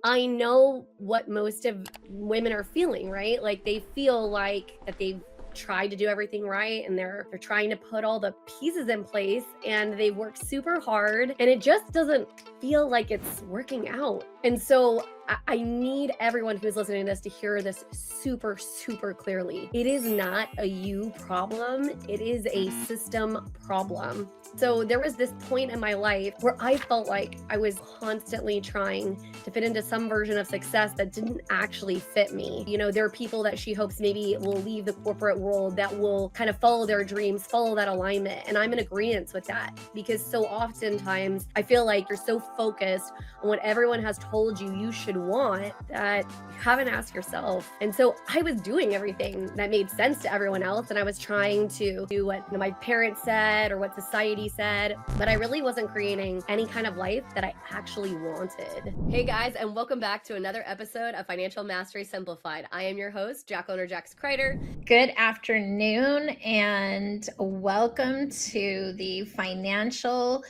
I know what most of women are feeling, right? Like they feel like that they've tried to do everything right and they're trying to put all the pieces in place and they work super hard and it just doesn't feel like it's working out. And so I need everyone who's listening to this to hear this super, super clearly. It is not a you problem, it is a system problem. So there was this point in my life where I felt like I was constantly trying to fit into some version of success that didn't actually fit me. You know, there are people that she hopes maybe will leave the corporate world that will kind of follow their dreams, follow that alignment. And I'm in agreement with that because so oftentimes I feel like you're so focused on what everyone has told you you should want that you haven't asked yourself. And so I was doing everything that made sense to everyone else. And I was trying to do what my parents said or what society said, but I really wasn't creating any kind of life that I actually wanted. Hey guys, and welcome back to another episode of Financial Mastery Simplified. I am your host, Jax Crider. Good afternoon, and welcome to the Financial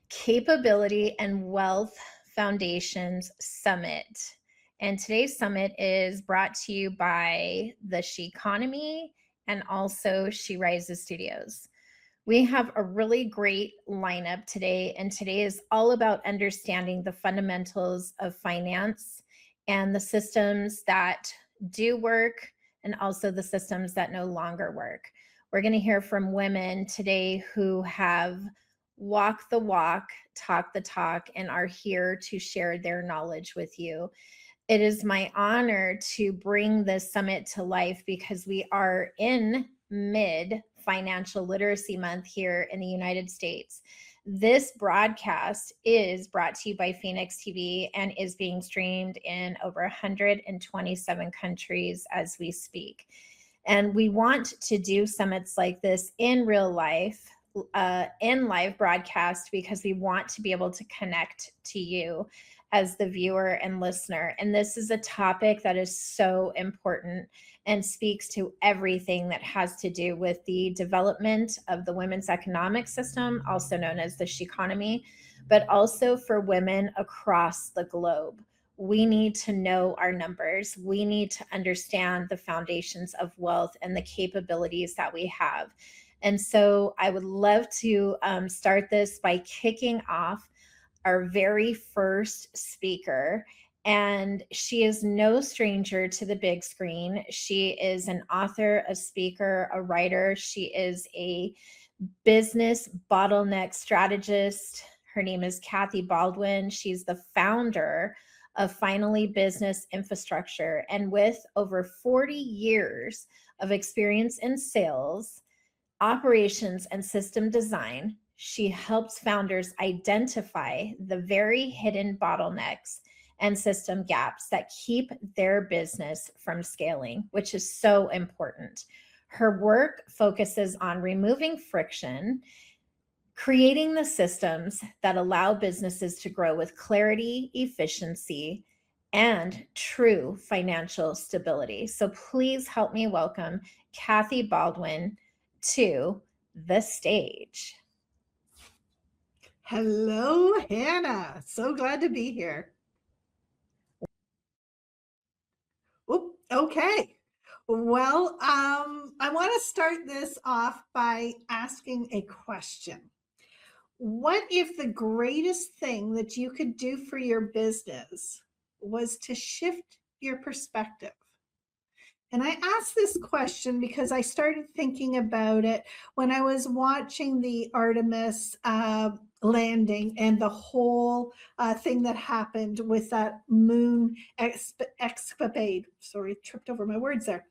Capability and Wealth Foundations Summit. And today's summit is brought to you by the She Economy and also She Rises Studios. We have a really great lineup today, and today is all about understanding the fundamentals of finance and the systems that do work and also the systems that no longer work. We're going to hear from women today who have walked the walk, talked the talk, and are here to share their knowledge with you. It is my honor to bring this summit to life because we are in mid-financial literacy month here in the United States. This broadcast is brought to you by Phoenix TV and is being streamed in over 127 countries as we speak. And we want to do summits like this in real life, in live broadcast, because we want to be able to connect to you as the viewer and listener. And this is a topic that is so important and speaks to everything that has to do with the development of the women's economic system, also known as the She Economy, but also for women across the globe. We need to know our numbers. We need to understand the foundations of wealth and the capabilities that we have. And so I would love to start this by kicking off our very first speaker. And she is no stranger to the big screen. She is an author, a speaker, a writer. She is a business bottleneck strategist. Her name is Kathy Baldwin. She's the founder of Finally Business Infrastructure. And with over 40 years of experience in sales, operations, and system design, she helps founders identify the very hidden bottlenecks and system gaps that keep their business from scaling, which is so important. Her work focuses on removing friction, creating the systems that allow businesses to grow with clarity, efficiency, and true financial stability. So please help me welcome Kathy Baldwin to the stage. Hello, Hannah. So glad to be here. Oop, okay. Well, I want to start this off by asking a question. What if the greatest thing that you could do for your business was to shift your perspective? And I asked this question because I started thinking about it when I was watching the Artemis landing and the whole thing that happened with that moon escapade. Sorry, tripped over my words there.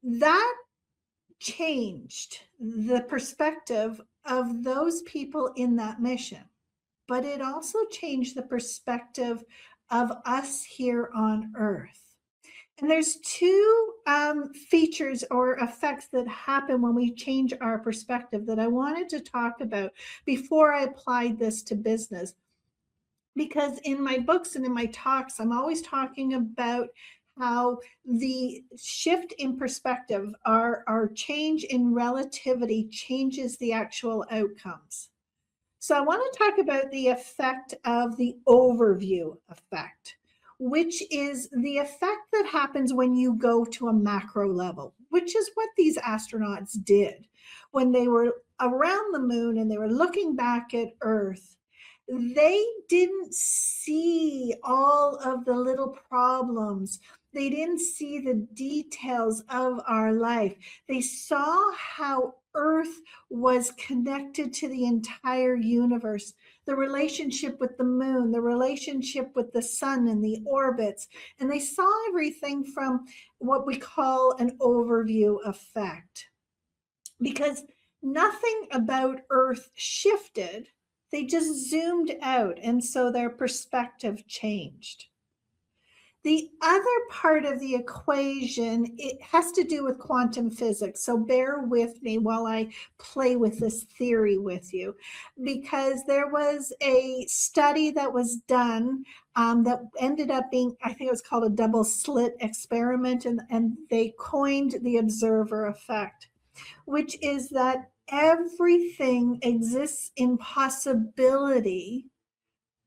That changed the perspective of those people in that mission, but it also changed the perspective of us here on Earth. And there's two features or effects that happen when we change our perspective that I wanted to talk about before I applied this to business. Because in my books and in my talks, I'm always talking about how the shift in perspective, our change in relativity changes the actual outcomes. So I want to talk about the effect of the overview effect. which is the effect that happens when you go to a macro level, which is what these astronauts did when they were around the moon and they were looking back at Earth. They didn't see all of the little problems. They didn't see the details of our life. They saw how Earth was connected to the entire universe, the relationship with the moon, the relationship with the sun and the orbits. And they saw everything from what we call an overview effect. Because nothing about Earth shifted, they just zoomed out, and so their perspective changed. The other part of the equation, it has to do with quantum physics. So bear with me while I play with this theory with you, because there was a study that was done that ended up being, I think it was called a double slit experiment, and they coined the observer effect, which is that everything exists in possibility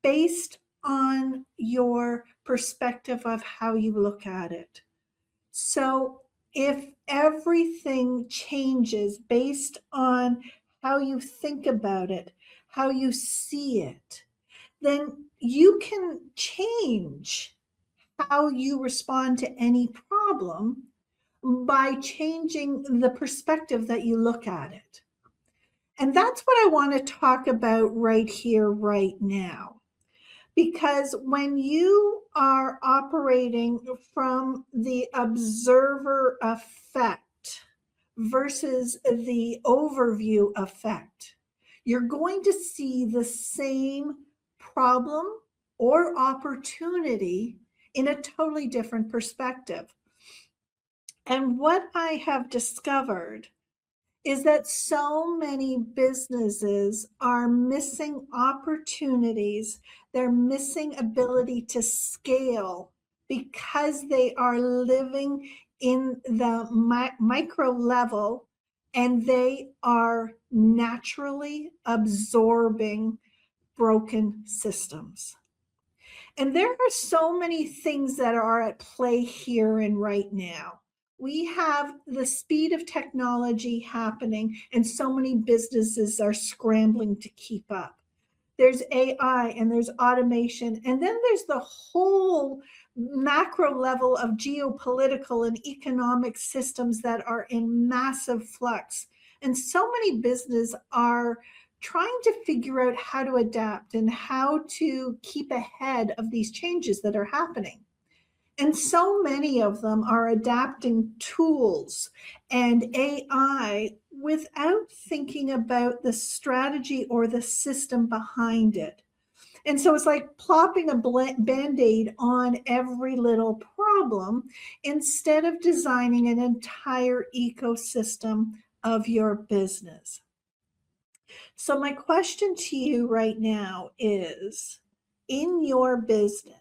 based on your perspective of how you look at it. So if everything changes based on how you think about it, how you see it, then you can change how you respond to any problem by changing the perspective that you look at it. And that's what I want to talk about right here, right now. Because when you are operating from the observer effect versus the overview effect, you're going to see the same problem or opportunity in a totally different perspective. And what I have discovered is that so many businesses are missing opportunities. They're missing ability to scale because they are living in the micro level, and they are naturally absorbing broken systems. And there are so many things that are at play here and right now. We have the speed of technology happening, and so many businesses are scrambling to keep up. There's AI and there's automation, and then there's the whole macro level of geopolitical and economic systems that are in massive flux. And so many businesses are trying to figure out how to adapt and how to keep ahead of these changes that are happening. And so many of them are adapting tools and AI without thinking about the strategy or the system behind it. And so it's like plopping a Band-Aid on every little problem instead of designing an entire ecosystem of your business. So my question to you right now is, in your business,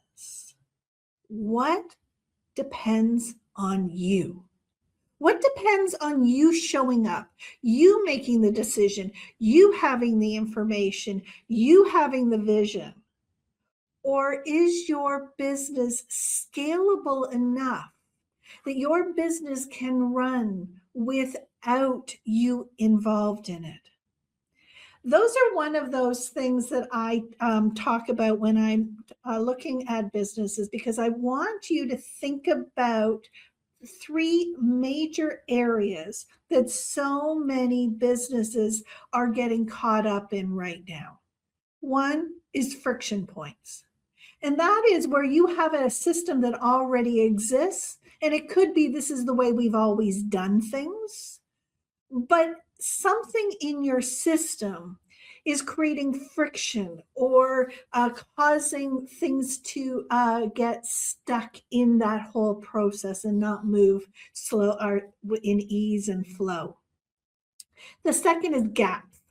what depends on you? What depends on you showing up, you making the decision, you having the information, you having the vision? Or is your business scalable enough that your business can run without you involved in it? Those are one of those things that I talk about when I'm looking at businesses, because I want you to think about three major areas that so many businesses are getting caught up in right now. One is friction points. And that is where you have a system that already exists. And it could be this is the way we've always done things. But something in your system is creating friction or causing things to get stuck in that whole process and not move slow or in ease and flow. The second is gaps.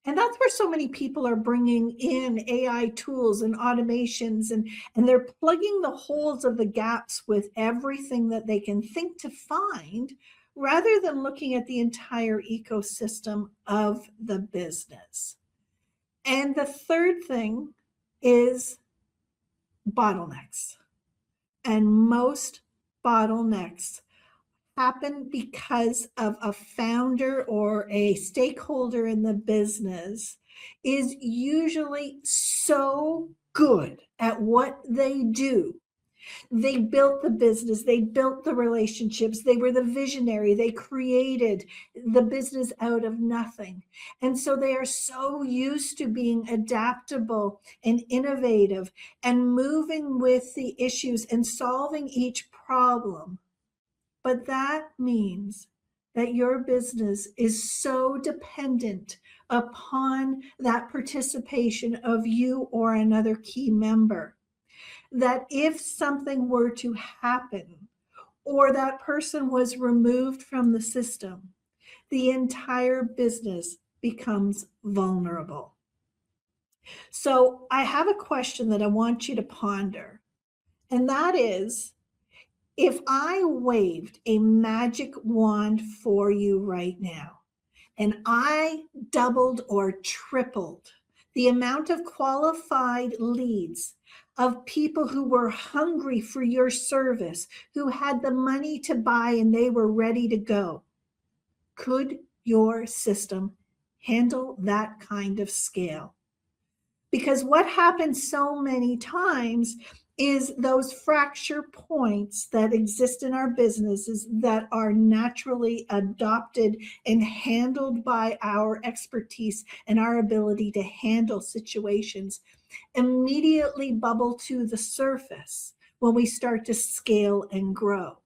And that's where so many people are bringing in AI tools and automations, and they're plugging the holes of the gaps with everything that they can think to find, rather than looking at the entire ecosystem of the business. And the third thing is bottlenecks. and most bottlenecks happen because of a founder or a stakeholder in the business is usually so good at what they do. They built the business, they built the relationships, they were the visionary, they created the business out of nothing. And so they are so used to being adaptable and innovative and moving with the issues and solving each problem. But that means that your business is so dependent upon that participation of you or another key member that if something were to happen or that person was removed from the system, the entire business becomes vulnerable. So I have a question that I want you to ponder, and that is, if I waved a magic wand for you right now, and I doubled or tripled the amount of qualified leads of people who were hungry for your service, who had the money to buy and they were ready to go, could your system handle that kind of scale? Because what happens so many times is those fracture points that exist in our businesses that are naturally adopted and handled by our expertise and our ability to handle situations immediately bubble to the surface when we start to scale and grow.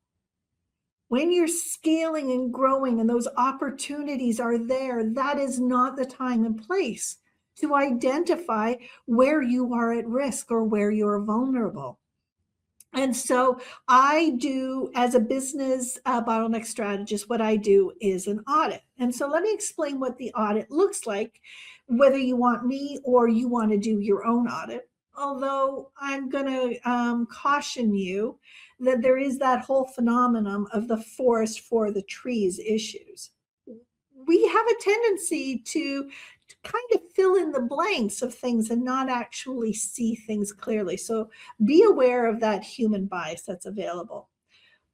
When you're scaling and growing and those opportunities are there, that is not the time and place to identify where you are at risk or where you're vulnerable. And so I do, as a business bottleneck strategist, what I do is an audit. And so let me explain what the audit looks like, whether you want me or you want to do your own audit. Although I'm going to caution you that there is that whole phenomenon of the forest for the trees issues. We have a tendency to kind of fill in the blanks of things and not actually see things clearly. So be aware of that human bias that's available.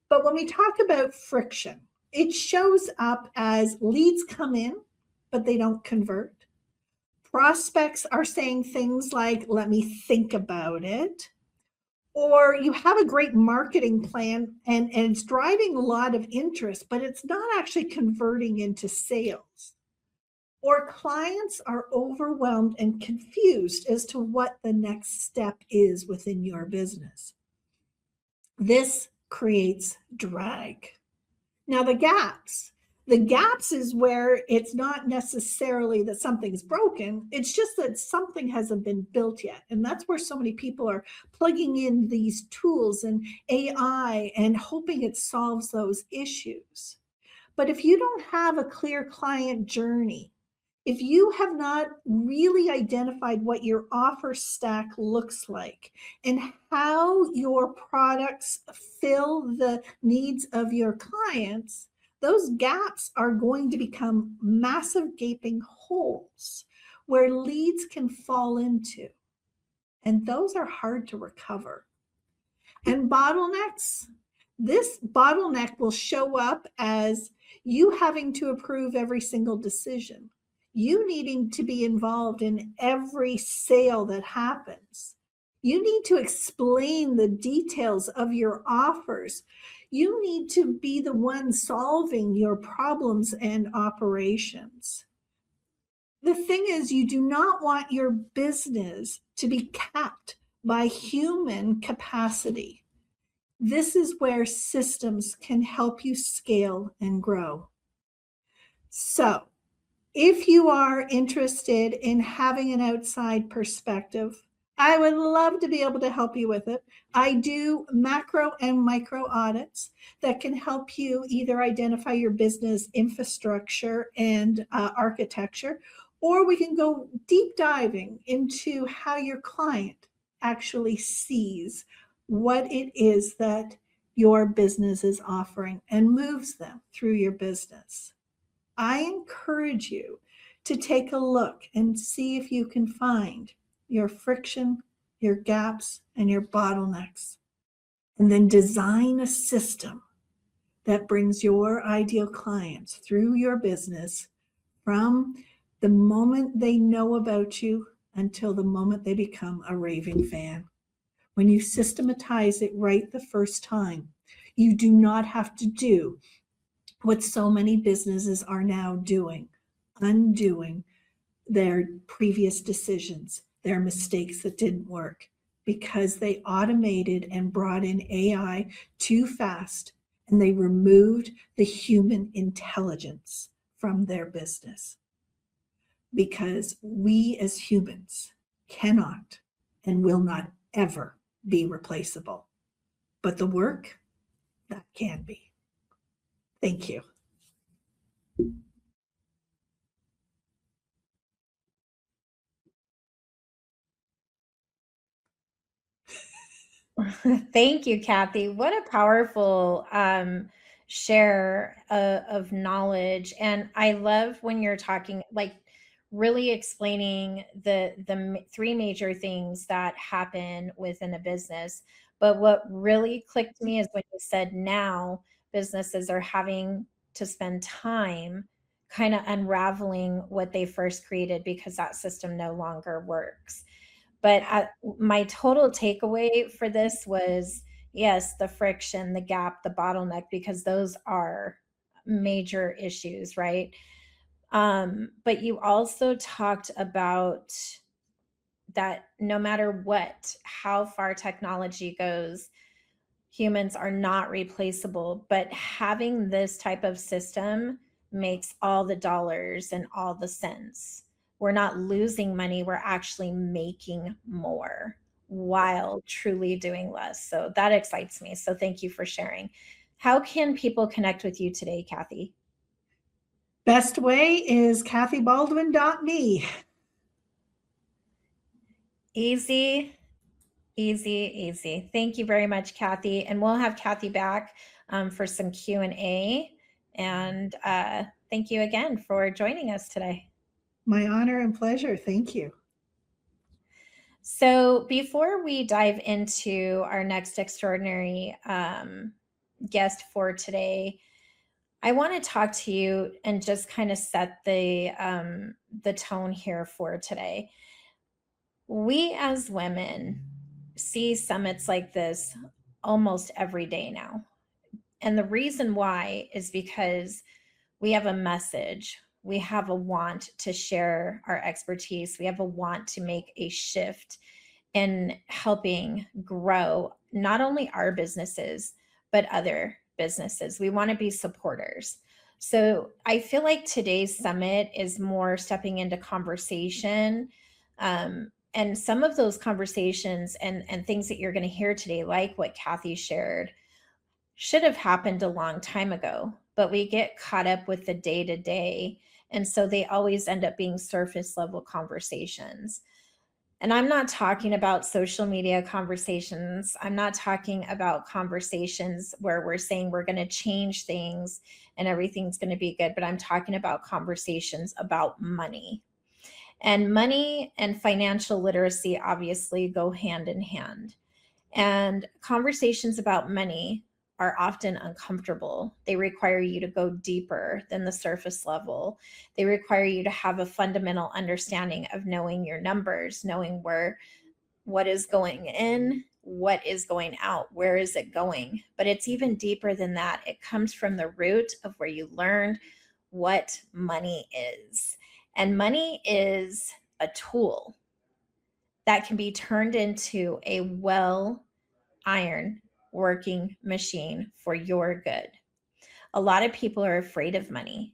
But when we talk about friction, it shows up as leads come in, but they don't convert. Prospects are saying things like, let me think about it. Or you have a great marketing plan and it's driving a lot of interest, but it's not actually converting into sales. Or clients are overwhelmed and confused as to what the next step is within your business. This creates drag. Now, the gaps is where it's not necessarily that something's broken. It's just that something hasn't been built yet. And that's where so many people are plugging in these tools and AI and hoping it solves those issues. But if you don't have a clear client journey, if you have not really identified what your offer stack looks like and how your products fill the needs of your clients, those gaps are going to become massive gaping holes where leads can fall into. And those are hard to recover. And bottlenecks, this bottleneck will show up as you having to approve every single decision, you needing to be involved in every sale that happens. You need to explain the details of your offers. You need to be the one solving your problems and operations. The thing is, you do not want your business to be capped by human capacity. This is where systems can help you scale and grow. So, if you are interested in having an outside perspective, I would love to be able to help you with it. I do macro and micro audits that can help you either identify your business infrastructure and architecture, or we can go deep diving into how your client actually sees what it is that your business is offering and moves them through your business. I encourage you to take a look and see if you can find your friction, your gaps, and your bottlenecks. and then design a system that brings your ideal clients through your business from the moment they know about you until the moment they become a raving fan. When you systematize it right the first time, you do not have to do what so many businesses are now doing, undoing their previous decisions, their mistakes that didn't work, because they automated and brought in AI too fast, and they removed the human intelligence from their business. Because we as humans cannot and will not ever be replaceable. But the work, that can be. Thank you. Thank you, Kathy. What a powerful share of knowledge. And I love when you're talking, like really explaining the three major things that happen within a business. But what really clicked to me is when you said now businesses are having to spend time kind of unraveling what they first created because that system no longer works. But my total takeaway for this was, yes, the friction, the gap, the bottleneck, because those are major issues, right? But you also talked about that no matter what, how far technology goes, humans are not replaceable. But having this type of system makes all the dollars and all the cents. We're not losing money, we're actually making more while truly doing less. So that excites me. So thank you for sharing. How can people connect with you today, Kathy? Best way is kathybaldwin.me. Easy, easy, easy. Thank you very much, Kathy. And we'll have Kathy back for some Q&A. And thank you again for joining us today. My honor and pleasure. Thank you. So before we dive into our next extraordinary guest for today, I want to talk to you and just kind of set the tone here for today. We as women see summits like this almost every day now. And the reason why is because we have a message. We have a want to share our expertise. We have a want to make a shift in helping grow not only our businesses, but other businesses. We want to be supporters. So I feel like today's summit is more stepping into conversation. And some of those conversations and things that you're going to hear today, like what Kathy shared, should have happened a long time ago, but we get caught up with the day to day. And so they always end up being surface level conversations. And I'm not talking about social media conversations. I'm not talking about conversations where we're saying we're going to change things and everything's going to be good, but I'm talking about conversations about money. And money and financial literacy obviously go hand in hand. And conversations about money are often uncomfortable. They require you to go deeper than the surface level. They require you to have a fundamental understanding of knowing your numbers, knowing what is going in, what is going out, where is it going. But it's even deeper than that. It comes from the root of where you learned what money is. And money is a tool that can be turned into a iron working machine for your good. A lot of people are afraid of money.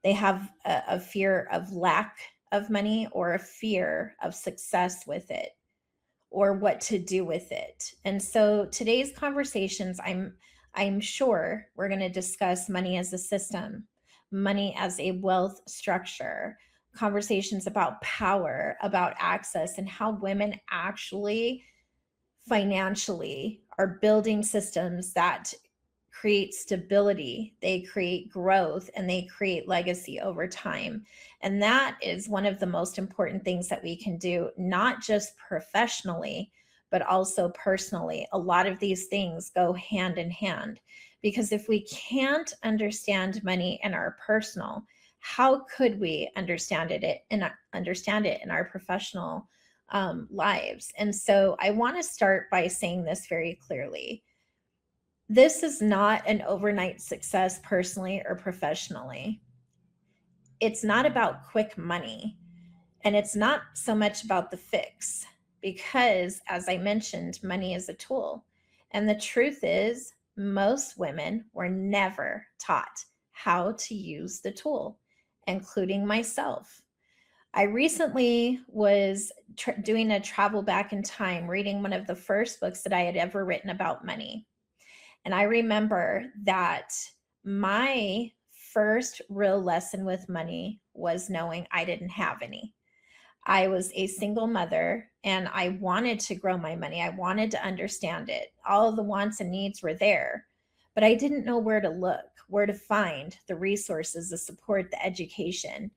They have a fear of lack of money or a fear of success with it or what to do with it. And so today's conversations, I'm sure we're going to discuss money as a system, money as a wealth structure, conversations about power, about access, and how women actually financially are building systems that create stability, they create growth, and they create legacy over time. And that is one of the most important things that we can do, not just professionally, but also personally. A lot of these things go hand in hand, because if we can't understand money in our personal, how could we understand it in our professional lives? And so I want to start by saying this very clearly. This is not an overnight success personally or professionally. It's not about quick money, and it's not so much about the fix, because, as I mentioned, money is a tool. And the truth is, most women were never taught how to use the tool, including myself. I recently was doing a travel back in time, reading one of the first books that I had ever written about money. And I remember that my first real lesson with money was knowing I didn't have any. I was a single mother and I wanted to grow my money. I wanted to understand it. All of the wants and needs were there, but I didn't know where to look, where to find the resources, the support, the education.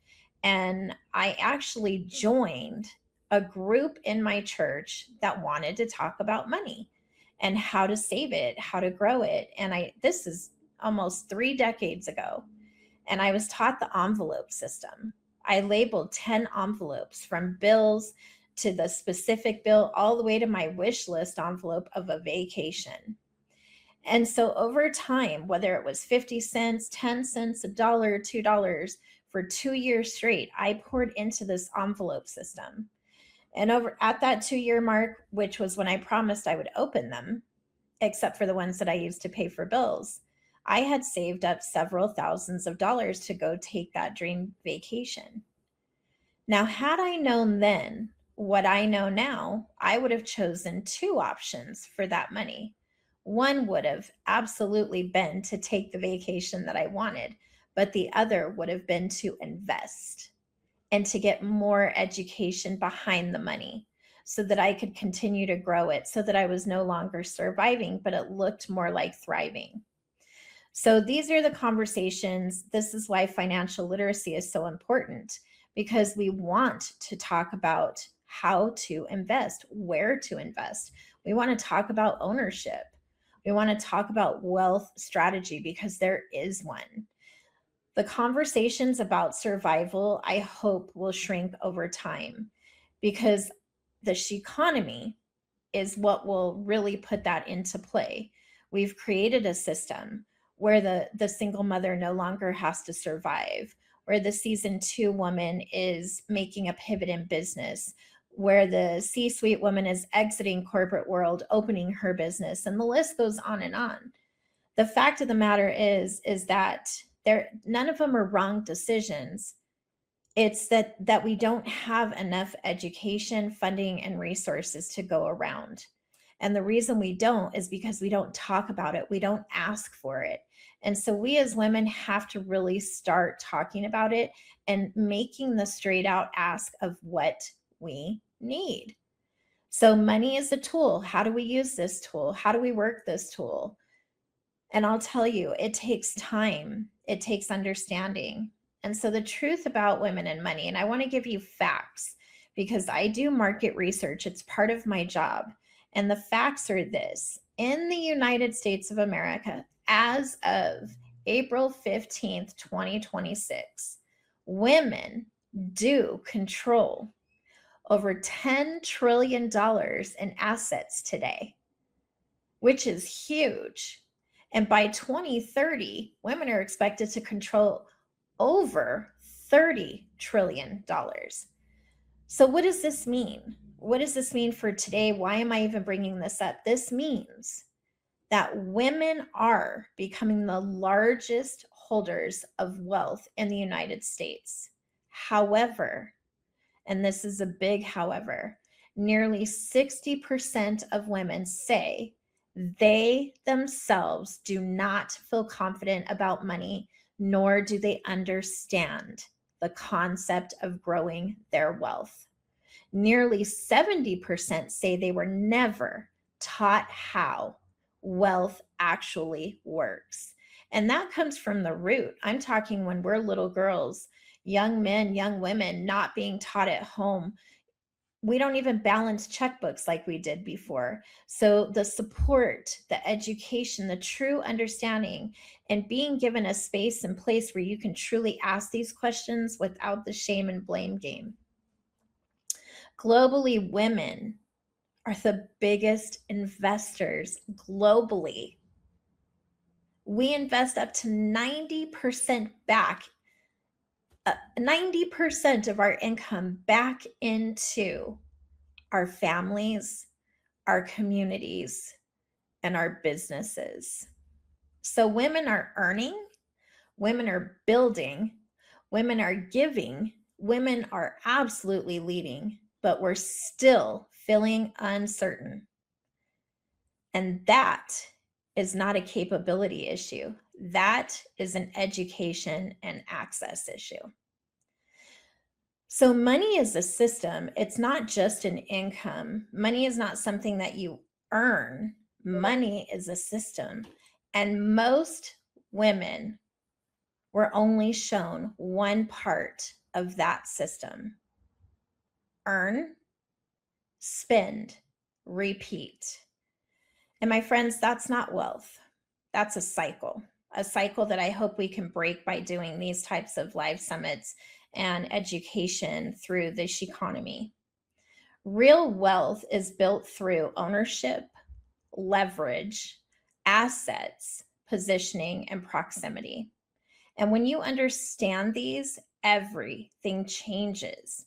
And I actually joined a group in my church that wanted to talk about money and how to save it, how to grow it. And this is almost 3 decades ago. And I was taught the envelope system. I labeled 10 envelopes, from bills to the specific bill, all the way to my wish list envelope of a vacation. And so over time, whether it was 50 cents, 10 cents, $1, $2, for 2 years straight, I poured into this envelope system. And over at that 2-year mark, which was when I promised I would open them, except for the ones that I used to pay for bills, I had saved up several thousands of dollars to go take that dream vacation. Now, had I known then what I know now, I would have chosen 2 options for that money. One would have absolutely been to take the vacation that I wanted, but the other would have been to invest and to get more education behind the money so that I could continue to grow it, so that I was no longer surviving, but it looked more like thriving. So these are the conversations. This is why financial literacy is so important, because we want to talk about how to invest, where to invest. We want to talk about ownership. We want to talk about wealth strategy, because there is one. The conversations about survival, I hope, will shrink over time, because the economy is what will really put that into play. We've created a system where the single mother no longer has to survive, where the season 2 woman is making a pivot in business, where the C-suite woman is exiting corporate world, opening her business, and the list goes on and on. The fact of the matter is that none of them are wrong decisions. It's that we don't have enough education, funding, and resources to go around. And the reason we don't is because we don't talk about it. We don't ask for it. And so we as women have to really start talking about it and making the straight out ask of what we need. So money is a tool. How do we use this tool? How do we work this tool? And I'll tell you, it takes time. It takes understanding. And so the truth about women and money, and I want to give you facts because I do market research. It's part of my job. And the facts are this: in the United States of America, as of April 15th, 2026, women do control over $10 trillion in assets today, which is huge. And by 2030, women are expected to control over $30 trillion. So what does this mean? What does this mean for today? Why am I even bringing this up? This means that women are becoming the largest holders of wealth in the United States. However, and this is a big however, nearly 60% of women say they themselves do not feel confident about money, nor do they understand the concept of growing their wealth. Nearly 70% say they were never taught how wealth actually works. And that comes from the root. I'm talking when we're little girls, young men, young women, not being taught at home We don't even balance checkbooks like we did before. So the support, the education, the true understanding, and being given a space and place where you can truly ask these questions without the shame and blame game. Globally, women are the biggest investors globally. We invest up to 90% back, 90% of our income back into our families, our communities, and our businesses. So women are earning, women are building, women are giving, women are absolutely leading, but we're still feeling uncertain. And that is not a capability issue. That is an education and access issue. So money is a system. It's not just an income. Money is not something that you earn. Money is a system. And most women were only shown one part of that system. Earn, spend, repeat. And my friends, that's not wealth. That's a cycle that I hope we can break by doing these types of live summits and education through this economy. Real wealth is built through ownership, leverage, assets, positioning, and proximity. And when you understand these, everything changes.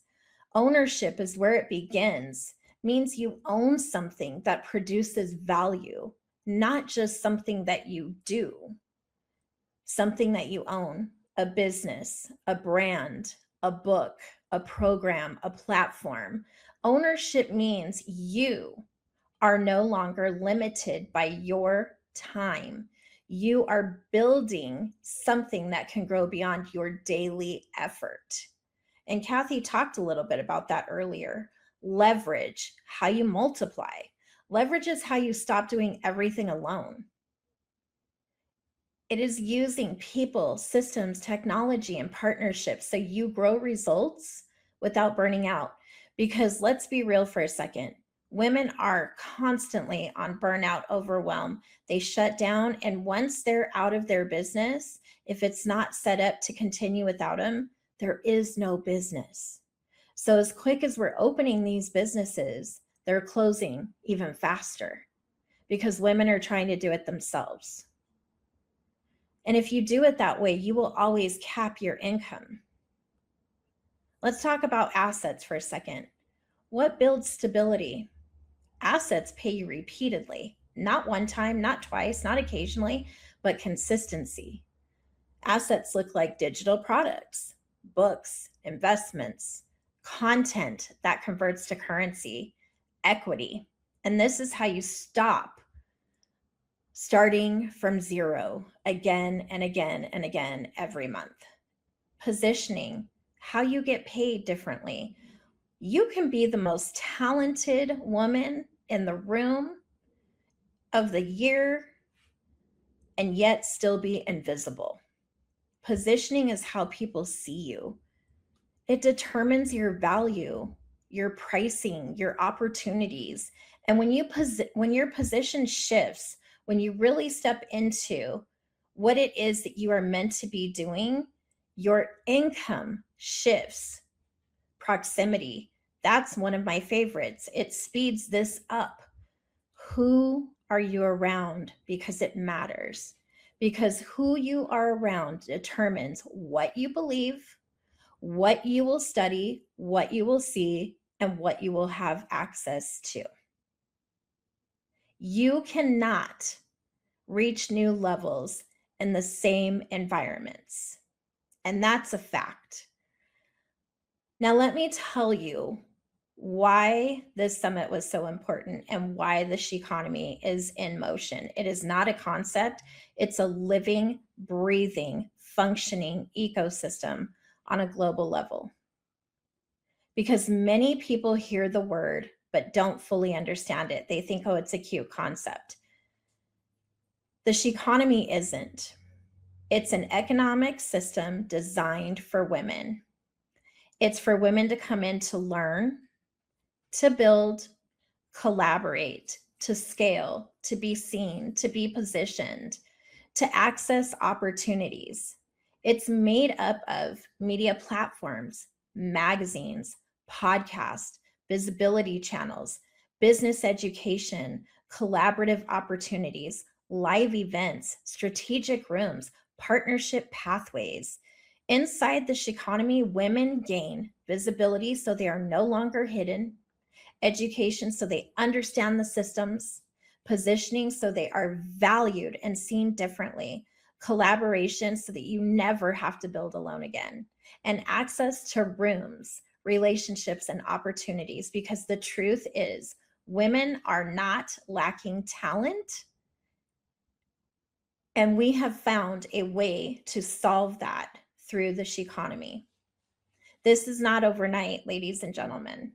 Ownership is where it begins, means you own something that produces value, not just something that you do. Something that you own, a business, a brand, a book, a program, a platform. Ownership means you are no longer limited by your time. You are building something that can grow beyond your daily effort. And Kathy talked a little bit about that earlier. Leverage, how you multiply. Leverage is how you stop doing everything alone. It is using people, systems, technology, and partnerships so you grow results without burning out. Because let's be real for a second. Women are constantly on burnout, overwhelm. They shut down. And once they're out of their business, if it's not set up to continue without them, there is no business. So as quick as we're opening these businesses, they're closing even faster because women are trying to do it themselves. And if you do it that way, you will always cap your income. Let's talk about assets for a second. What builds stability? Assets pay you repeatedly, not one time, not twice, not occasionally, but consistency. Assets look like digital products, books, investments, content that converts to currency, equity. And this is how you stop starting from zero again and again and again every month. Positioning, how you get paid differently. You can be the most talented woman in the room of the year and yet still be invisible. Positioning is how people see you. It determines your value, your pricing, your opportunities. And when your position shifts, when you really step into what it is that you are meant to be doing, your income shifts. Proximity, that's one of my favorites. It speeds this up. Who are you around? Because it matters. Because who you are around determines what you believe, what you will study, what you will see, and what you will have access to. You cannot reach new levels in the same environments. And that's a fact. Now, let me tell you why this summit was so important and why the she-economy is in motion. It is not a concept. It's a living, breathing, functioning ecosystem on a global level. Because many people hear the word but don't fully understand it. They think, oh, it's a cute concept. The she-economy isn't. It's an economic system designed for women. It's for women to come in to learn, to build, collaborate, to scale, to be seen, to be positioned, to access opportunities. It's made up of media platforms, magazines, podcasts, visibility channels, business education, collaborative opportunities, live events, strategic rooms, partnership pathways. Inside the economy, women gain visibility so they are no longer hidden, education so they understand the systems, positioning so they are valued and seen differently, collaboration so that you never have to build alone again, and access to rooms, relationships, and opportunities. Because the truth is, women are not lacking talent. And we have found a way to solve that through the economy. This is not overnight, ladies and gentlemen.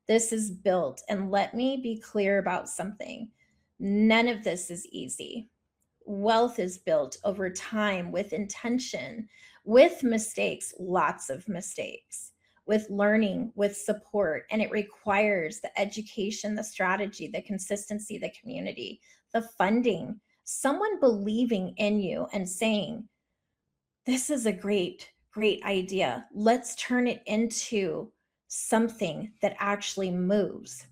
This is built. And let me be clear about something. None of this is easy. Wealth is built over time with intention, with mistakes, lots of mistakes, with learning, with support. And it requires the education, the strategy, the consistency, the community, the funding, someone believing in you and saying, this is a great idea. Let's turn it into something that actually moves.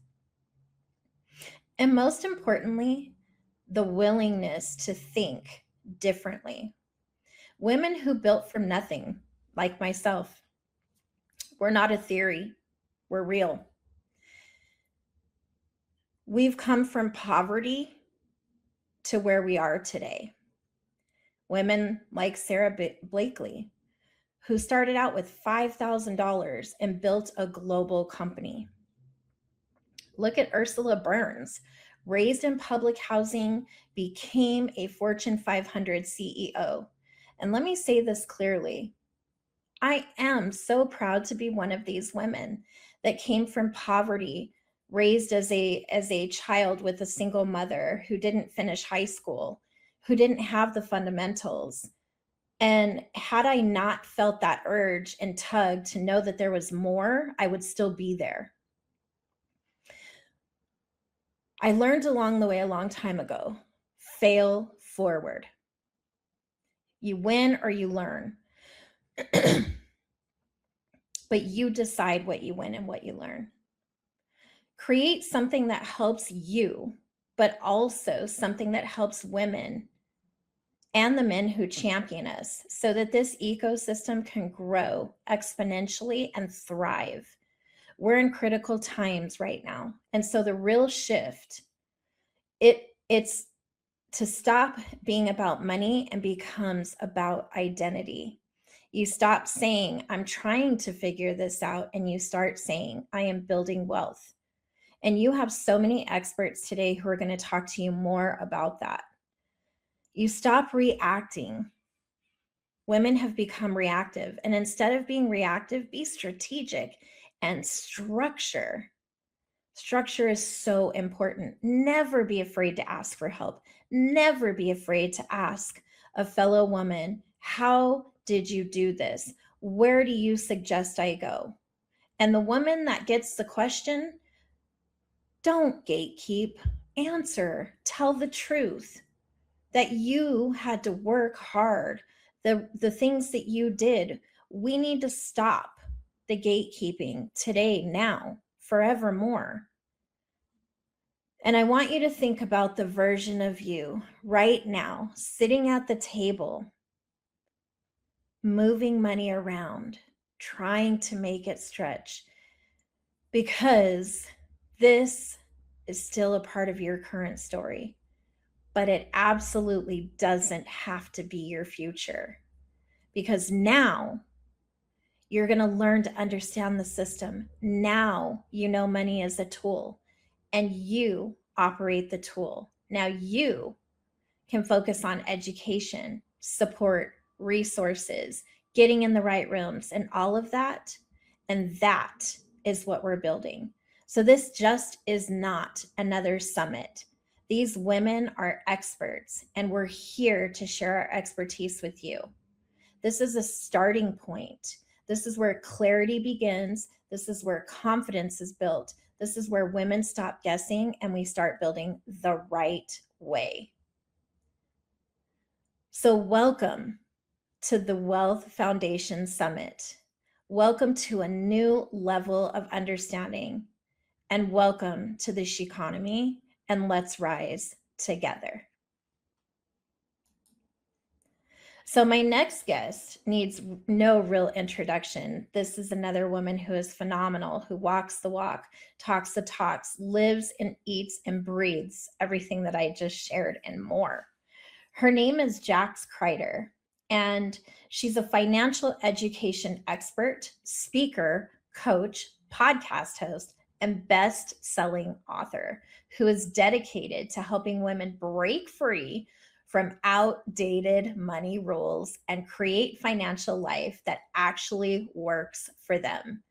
And most importantly, the willingness to think differently. Women who built from nothing, like myself, we're not a theory, we're real. We've come from poverty to where we are today. Women like Sarah Blakely, who started out with $5,000 and built a global company. Look at Ursula Burns, raised in public housing, became a Fortune 500 CEO. And let me say this clearly. I am so proud to be one of these women that came from poverty, raised as a child with a single mother who didn't finish high school, who didn't have the fundamentals. And had I not felt that urge and tug to know that there was more, I would still be there. I learned along the way a long time ago, fail forward. You win or you learn. But you decide what you win and what you learn. Create something that helps you, but also something that helps women and the men who champion us so that this ecosystem can grow exponentially and thrive. We're in critical times right now. And so the real shift, it's to stop being about money and becomes about identity. You stop saying, I'm trying to figure this out, and you start saying, I am building wealth. And you have so many experts today who are going to talk to you more about that. You stop reacting. Women have become reactive. And instead of being reactive, be strategic and structure. Structure is so important. Never be afraid to ask for help. Never be afraid to ask a fellow woman, how did you do this? Where do you suggest I go? And the woman that gets the question, don't gatekeep, answer, tell the truth that you had to work hard, the things that you did. We need to stop the gatekeeping today, now, forevermore. And I want you to think about the version of you right now, sitting at the table, moving money around, trying to make it stretch, because this is still a part of your current story, but it absolutely doesn't have to be your future, because now you're going to learn to understand the system. Now you know money is a tool and you operate the tool. Now you can focus on education, support, resources, getting in the right rooms, and all of that. And that is what we're building. So this just is not another summit. These women are experts, and we're here to share our expertise with you. This is a starting point. This is where clarity begins. This is where confidence is built. This is where women stop guessing and we start building the right way. So, welcome to the Wealth Foundation Summit. Welcome to a new level of understanding, and welcome to the Sheconomy, and let's rise together. So my next guest needs no real introduction. This is another woman who is phenomenal, who walks the walk, talks the talks, lives and eats and breathes everything that I just shared and more. Her name is Jax Crider, and she's a financial education expert, speaker, coach, podcast host, and best-selling author who is dedicated to helping women break free from outdated money rules and create financial life that actually works for them.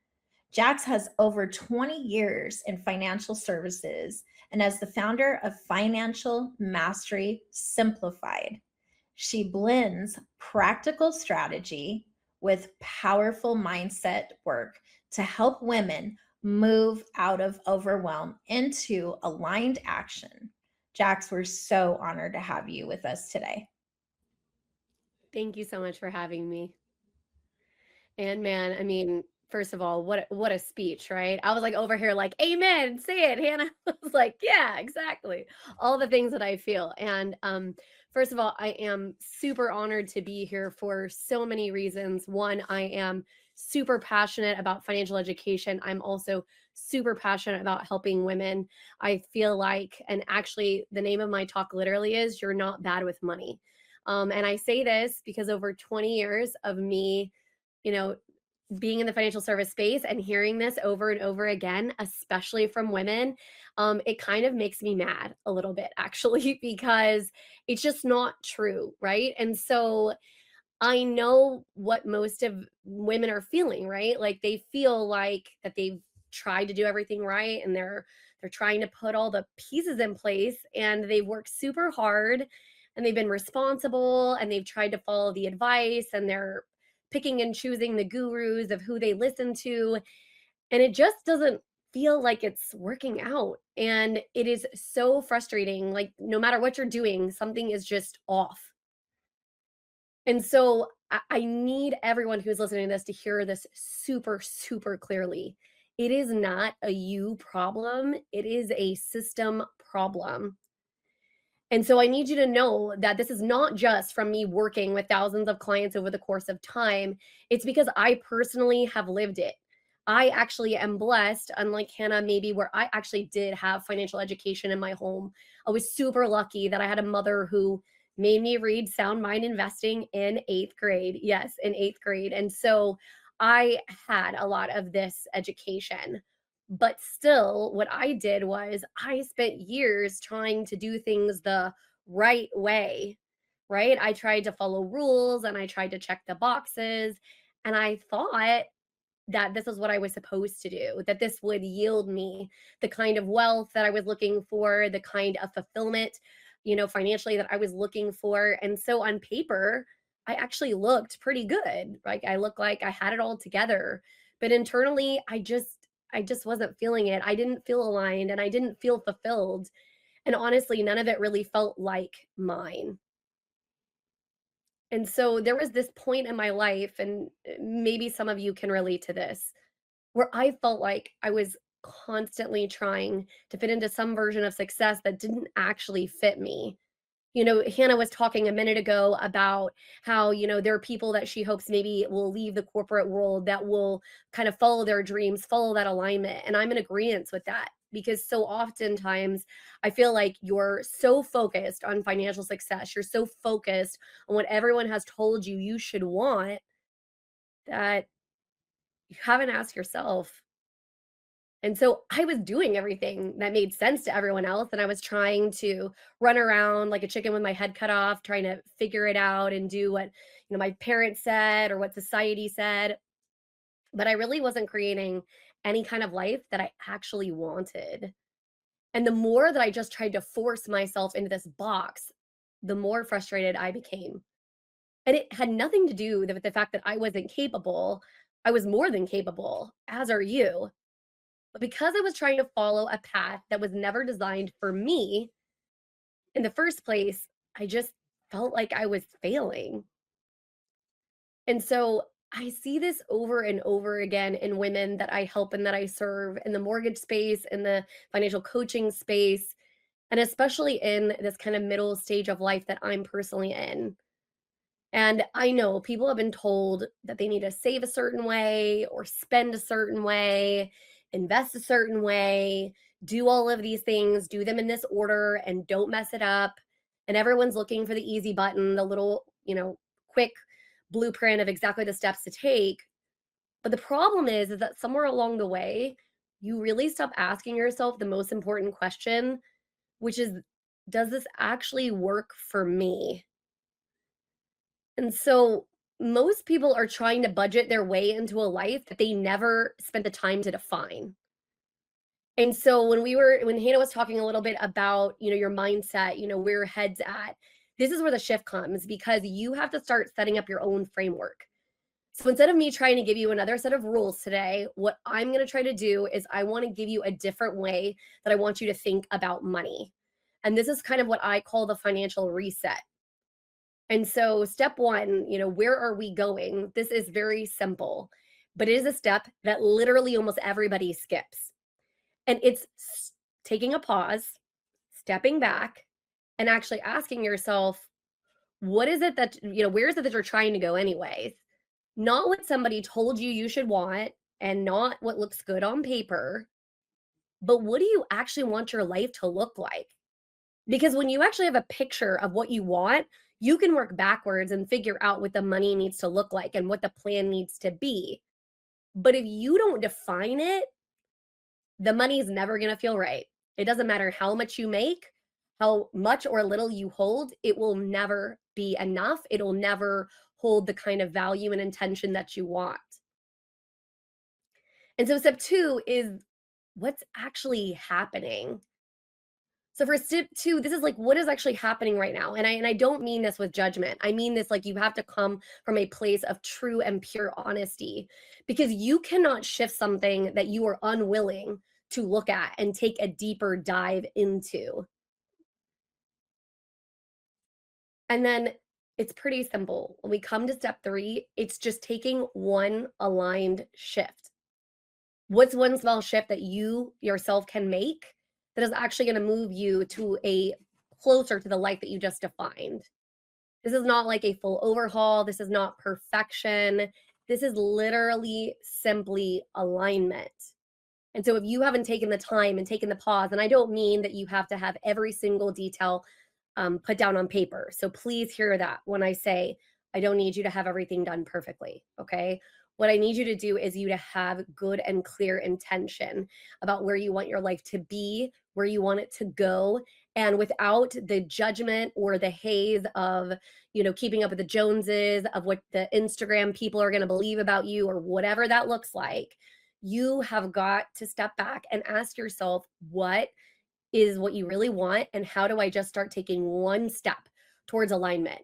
Jax has over 20 years in financial services and as the founder of Financial Mastery Simplified. She blends practical strategy with powerful mindset work to help women move out of overwhelm into aligned action. Jax, we're so honored to have you with us today. Thank you so much for having me. And man, I mean, first of all, what a speech, right? I was like over here like, "Amen, say it, Hannah." I was like, "Yeah, exactly." All the things that I feel. And first of all, I am super honored to be here for so many reasons. One, I am super passionate about financial education. I'm also super passionate about helping women. I feel like, and actually the name of my talk literally is "You're Not Bad with Money." And I say this because over 20 years of me, you know, being in the financial service space and hearing this over and over again, especially from women, it kind of makes me mad a little bit, actually, because it's just not true, right? And so I know what most of women are feeling, right? Like they feel like that they've tried to do everything right and they're trying to put all the pieces in place and they've worked super hard and they've been responsible and they've tried to follow the advice and they're picking and choosing the gurus of who they listen to and it just doesn't feel like it's working out and it is so frustrating. Like no matter what you're doing, something is just off. And so I need everyone who's listening to this to hear this super, super clearly. It is not a you problem, it is a system problem. And so I need you to know that this is not just from me working with thousands of clients over the course of time. It's because I personally have lived it. I actually am blessed, unlike Hannah, maybe where I actually did have financial education in my home. I was super lucky that I had a mother who made me read Sound Mind Investing in eighth grade. Yes, in eighth grade. And so I had a lot of this education. But still, what I did was I spent years trying to do things the right way, right? I tried to follow rules and I tried to check the boxes. And I thought that this is what I was supposed to do, that this would yield me the kind of wealth that I was looking for, the kind of fulfillment, financially that I was looking for. And so on paper, I actually looked pretty good. Like I looked like I had it all together. But internally, I just wasn't feeling it. I didn't feel aligned and I didn't feel fulfilled. And honestly, none of it really felt like mine. And so there was this point in my life, and maybe some of you can relate to this, where I felt like I was constantly trying to fit into some version of success that didn't actually fit me. Hannah was talking a minute ago about how, there are people that she hopes maybe will leave the corporate world that will kind of follow their dreams, follow that alignment. And I'm in agreement with that because so oftentimes I feel like you're so focused on financial success, you're so focused on what everyone has told you you should want that you haven't asked yourself. And so I was doing everything that made sense to everyone else. And I was trying to run around like a chicken with my head cut off, trying to figure it out and do what, my parents said or what society said. But I really wasn't creating any kind of life that I actually wanted. And the more that I just tried to force myself into this box, the more frustrated I became. And it had nothing to do with the fact that I wasn't capable. I was more than capable, as are you. But because I was trying to follow a path that was never designed for me in the first place, I just felt like I was failing. And so I see this over and over again in women that I help and that I serve in the mortgage space, in the financial coaching space, and especially in this kind of middle stage of life that I'm personally in. And I know people have been told that they need to save a certain way or spend a certain way, invest a certain way, do all of these things, do them in this order and don't mess it up. And everyone's looking for the easy button, the little, quick blueprint of exactly the steps to take. But the problem is that somewhere along the way, you really stop asking yourself the most important question, which is, does this actually work for me? And so most people are trying to budget their way into a life that they never spent the time to define. And so when Hannah was talking a little bit about, your mindset, where your head's at, this is where the shift comes because you have to start setting up your own framework. So instead of me trying to give you another set of rules today, what I'm going to try to do is I want to give you a different way that I want you to think about money. And this is kind of what I call the financial reset. And so, step one, where are we going? This is very simple, but it is a step that literally almost everybody skips. And it's taking a pause, stepping back, and actually asking yourself, what is it that, where is it that you're trying to go, anyways? Not what somebody told you you should want and not what looks good on paper, but what do you actually want your life to look like? Because when you actually have a picture of what you want, you can work backwards and figure out what the money needs to look like and what the plan needs to be. But if you don't define it, the money is never going to feel right. It doesn't matter how much you make, how much or little you hold, it will never be enough. It'll never hold the kind of value and intention that you want. And so, step two is what's actually happening. So for step two, this is like what is actually happening right now. And I don't mean this with judgment. I mean this like you have to come from a place of true and pure honesty because you cannot shift something that you are unwilling to look at and take a deeper dive into. And then it's pretty simple. When we come to step three, it's just taking one aligned shift. What's one small shift that you yourself can make that is actually going to move you to a closer to the life that you just defined? This is not like a full overhaul. This is not perfection. This is literally simply alignment. And so if you haven't taken the time and taken the pause, and I don't mean that you have to have every single detail put down on paper. So please hear that when I say I don't need you to have everything done perfectly. Okay. What I need you to do is you to have good and clear intention about where you want your life to be, where you want it to go, and without the judgment or the haze of, keeping up with the Joneses, of what the Instagram people are going to believe about you or whatever that looks like. You have got to step back and ask yourself, what is what you really want? And how do I just start taking one step towards alignment?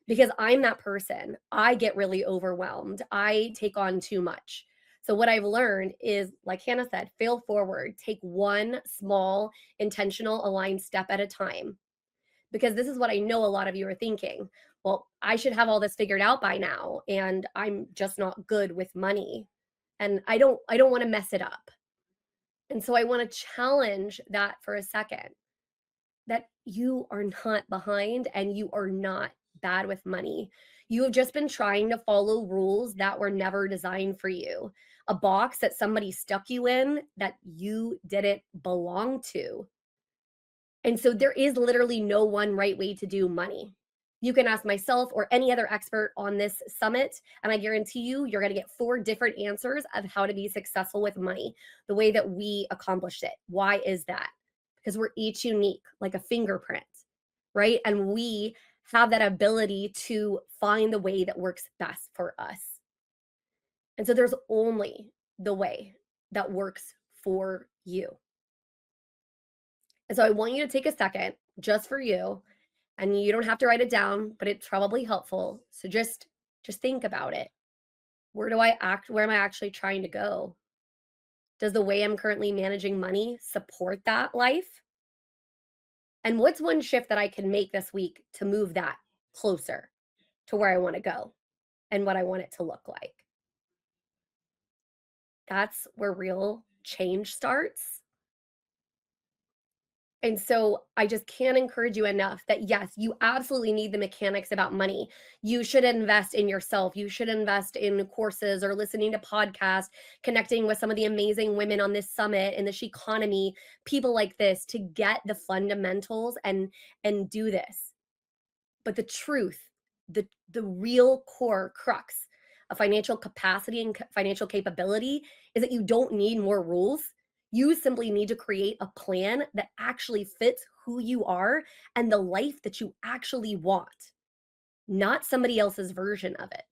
Because I'm that person. I get really overwhelmed. I take on too much. So, what I've learned is, like Hannah said, fail forward, take one small, intentional, aligned step at a time. Because this is what I know a lot of you are thinking. Well, I should have all this figured out by now, and I'm just not good with money. And I don't want to mess it up. And so I want to challenge that for a second, that you are not behind and you are not bad with money. You have just been trying to follow rules that were never designed for you, a box that somebody stuck you in that you didn't belong to. And so there is literally no one right way to do money. You can ask myself or any other expert on this summit, and I guarantee you, you're going to get 4 different answers of how to be successful with money, the way that we accomplished it. Why is that? Because we're each unique, like a fingerprint, right? And we have that ability to find the way that works best for us. And so there's only the way that works for you. And so I want you to take a second just for you, and you don't have to write it down, but it's probably helpful. So just think about it. Where am I actually trying to go? Does the way I'm currently managing money support that life? And what's one shift that I can make this week to move that closer to where I want to go and what I want it to look like? That's where real change starts. And so I just can't encourage you enough that yes, you absolutely need the mechanics about money. You should invest in yourself. You should invest in courses or listening to podcasts, connecting with some of the amazing women on this summit in the she economy, people like this to get the fundamentals and do this. But the truth, the real core crux of financial capacity and financial capability is that you don't need more rules. You simply need to create a plan that actually fits who you are and the life that you actually want, not somebody else's version of it.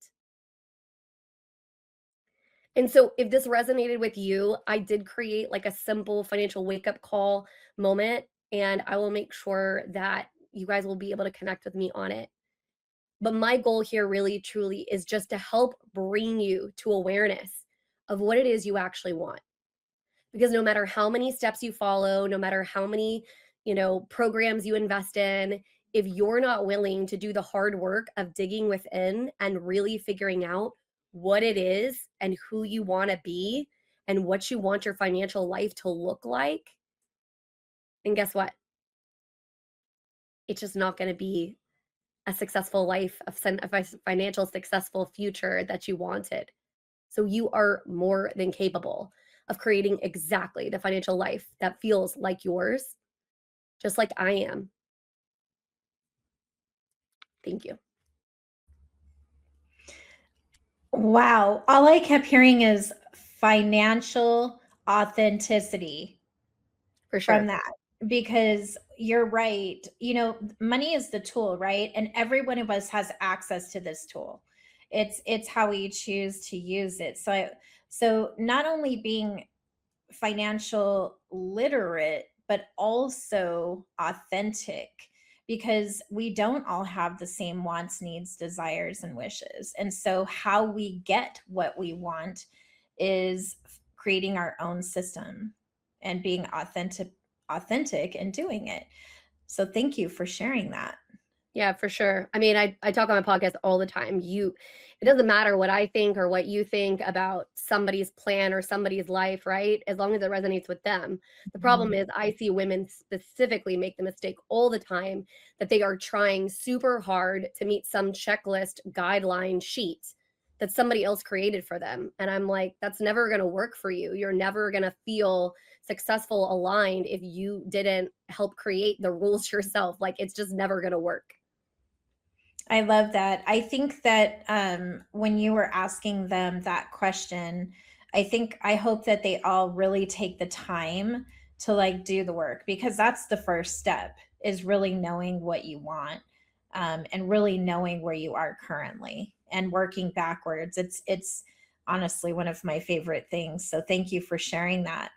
And so if this resonated with you, I did create like a simple financial wake up call moment, and I will make sure that you guys will be able to connect with me on it. But my goal here really truly is just to help bring you to awareness of what it is you actually want. Because no matter how many steps you follow, no matter how many, programs you invest in, if you're not willing to do the hard work of digging within and really figuring out what it is and who you want to be and what you want your financial life to look like, then guess what? It's just not going to be a successful life, a financial successful future that you wanted. So you are more than capable of creating exactly the financial life that feels like yours, just like I am. Thank you. Wow. All I kept hearing is financial authenticity For sure. from that, because you're right. Money is the tool, right? And every one of us has access to this tool. It's how we choose to use it. So not only being financial literate, but also authentic, because we don't all have the same wants, needs, desires, and wishes. And so, how we get what we want is creating our own system and being authentic and doing it. So, thank you for sharing that. Yeah, for sure. I mean, I talk on my podcast all the time. It doesn't matter what I think or what you think about somebody's plan or somebody's life, right? As long as it resonates with them. The problem is I see women specifically make the mistake all the time that they are trying super hard to meet some checklist guideline sheet that somebody else created for them. And I'm like, that's never going to work for you. You're never going to feel successful, aligned if you didn't help create the rules yourself. Like, it's just never going to work. I love that. I think that when you were asking them that question, I hope that they all really take the time to like do the work, because that's the first step, is really knowing what you want, and really knowing where you are currently and working backwards. It's honestly one of my favorite things. So thank you for sharing that.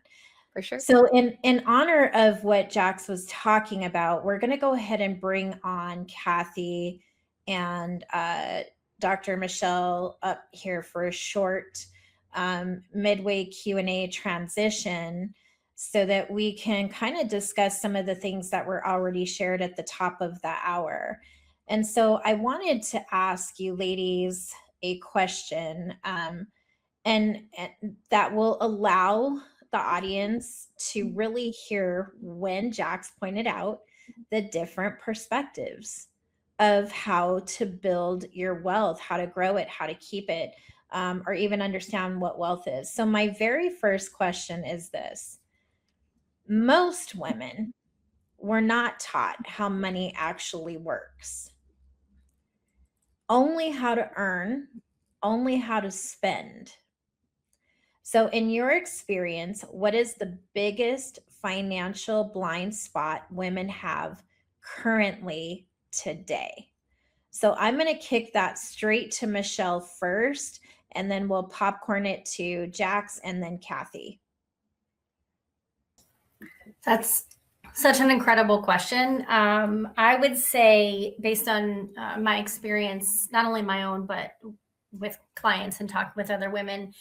For sure. So in honor of what Jax was talking about, we're going to go ahead and bring on Kathy and Dr. Michelle up here for a short midway Q&A transition, so that we can kind of discuss some of the things that were already shared at the top of the hour. And so I wanted to ask you ladies a question, and that will allow the audience to really hear, when Jax pointed out, the different perspectives of how to build your wealth, how to grow it, how to keep it, or even understand what wealth is. So my very first question is this: most women were not taught how money actually works, only how to earn, only how to spend. So, in your experience, what is the biggest financial blind spot women have currently today? So, I'm going to kick that straight to Michelle first, and then we'll popcorn it to Jax and then Kathy. That's such an incredible question. I would say, based on my experience, not only my own, but with clients and talk with other women,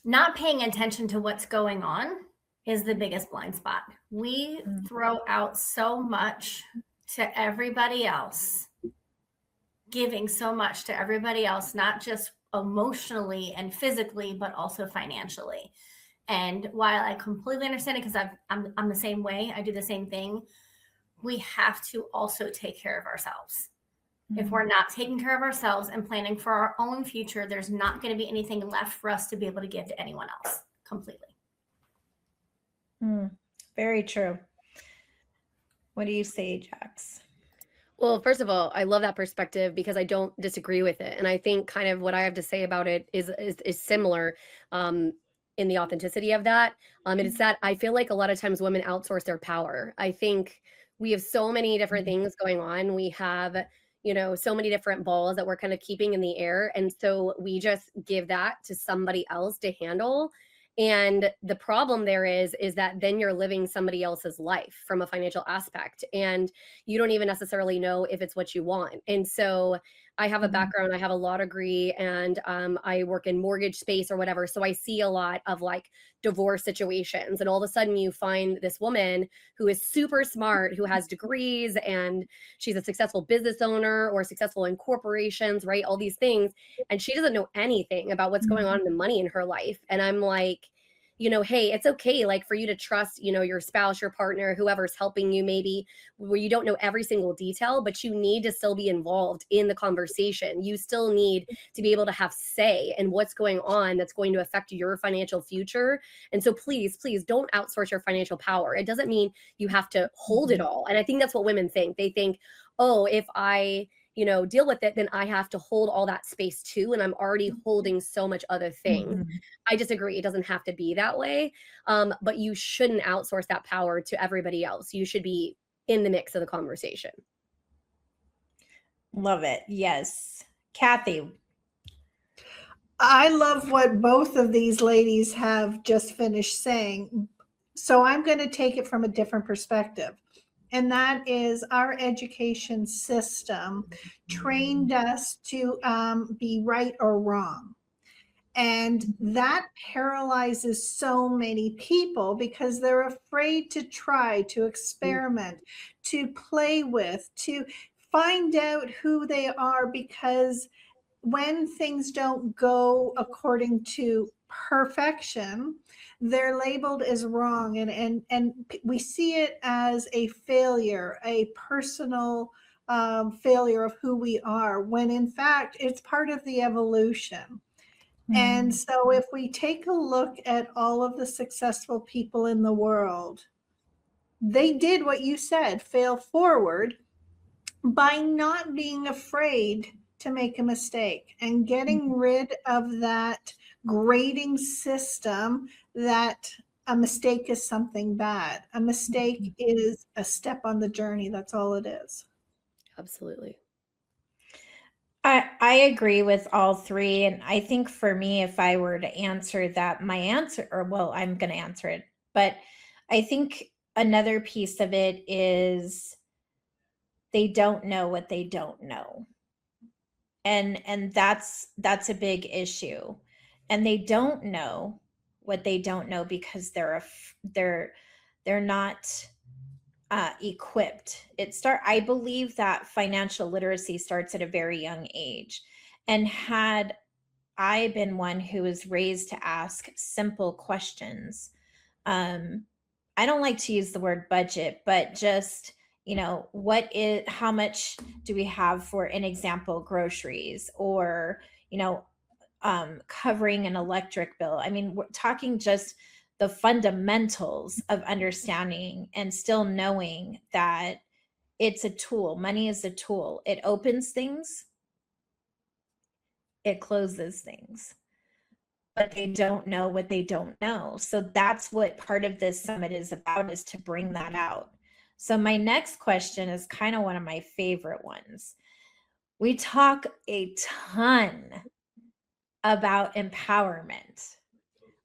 not paying attention to what's going on is the biggest blind spot. We throw out so much to everybody else, giving so much to everybody else, not just emotionally and physically, but also financially. And while I completely understand it, because I'm the same way, I do the same thing, we have to also take care of ourselves. If we're not taking care of ourselves and planning for our own future, there's not going to be anything left for us to be able to give to anyone else completely. Very true. What do you say, Jax? Well, first of all, I love that perspective because I don't disagree with it. And I think kind of what I have to say about it is similar in the authenticity of that. It's that I feel like a lot of times women outsource their power. I think we have so many different things going on. We have, so many different balls that we're kind of keeping in the air. And so we just give that to somebody else to handle. And the problem there is that then you're living somebody else's life from a financial aspect, and you don't even necessarily know if it's what you want. And so I have a background, I have a law degree, and I work in mortgage space or whatever. So I see a lot of like divorce situations, and all of a sudden you find this woman who is super smart, who has degrees, and she's a successful business owner or successful in corporations, right? All these things. And she doesn't know anything about what's going on in the money in her life. And I'm like, hey, it's okay, like for you to trust, your spouse, your partner, whoever's helping you, maybe where you don't know every single detail, but you need to still be involved in the conversation. You still need to be able to have say in what's going on that's going to affect your financial future. And so please, please don't outsource your financial power. It doesn't mean you have to hold it all. And I think that's what women think. They think, oh, if I deal with it, then I have to hold all that space too. And I'm already holding so much other things. I disagree. It doesn't have to be that way. But you shouldn't outsource that power to everybody else. You should be in the mix of the conversation. Love it. Yes. Kathy. I love what both of these ladies have just finished saying. So I'm going to take it from a different perspective. And that is our education system trained us to be right or wrong. And that paralyzes so many people because they're afraid to try, to experiment, to play with, to find out who they are, because when things don't go according to perfection, they're labeled as wrong, and we see it as a failure, a personal failure of who we are, when in fact it's part of the evolution. And so if we take a look at all of the successful people in the world, they did what you said, fail forward, by not being afraid to make a mistake and getting rid of that grading system that a mistake is something bad. A mistake is a step on the journey. That's all it is. Absolutely. I agree with all three. And I think for me, if I were to answer that, I'm going to answer it. But I think another piece of it is they don't know what they don't know. And that's a big issue. And they don't know what they don't know because they're not equipped. I believe that financial literacy starts at a very young age. And had I been one who was raised to ask simple questions, I don't like to use the word budget, but just, how much do we have for an example, groceries, or, covering an electric bill. I mean, we're talking just the fundamentals of understanding and still knowing that it's a tool. Money is a tool. It opens things, it closes things, but they don't know what they don't know. So that's what part of this summit is about, is to bring that out. So my next question is kind of one of my favorite ones. We talk a ton about empowerment,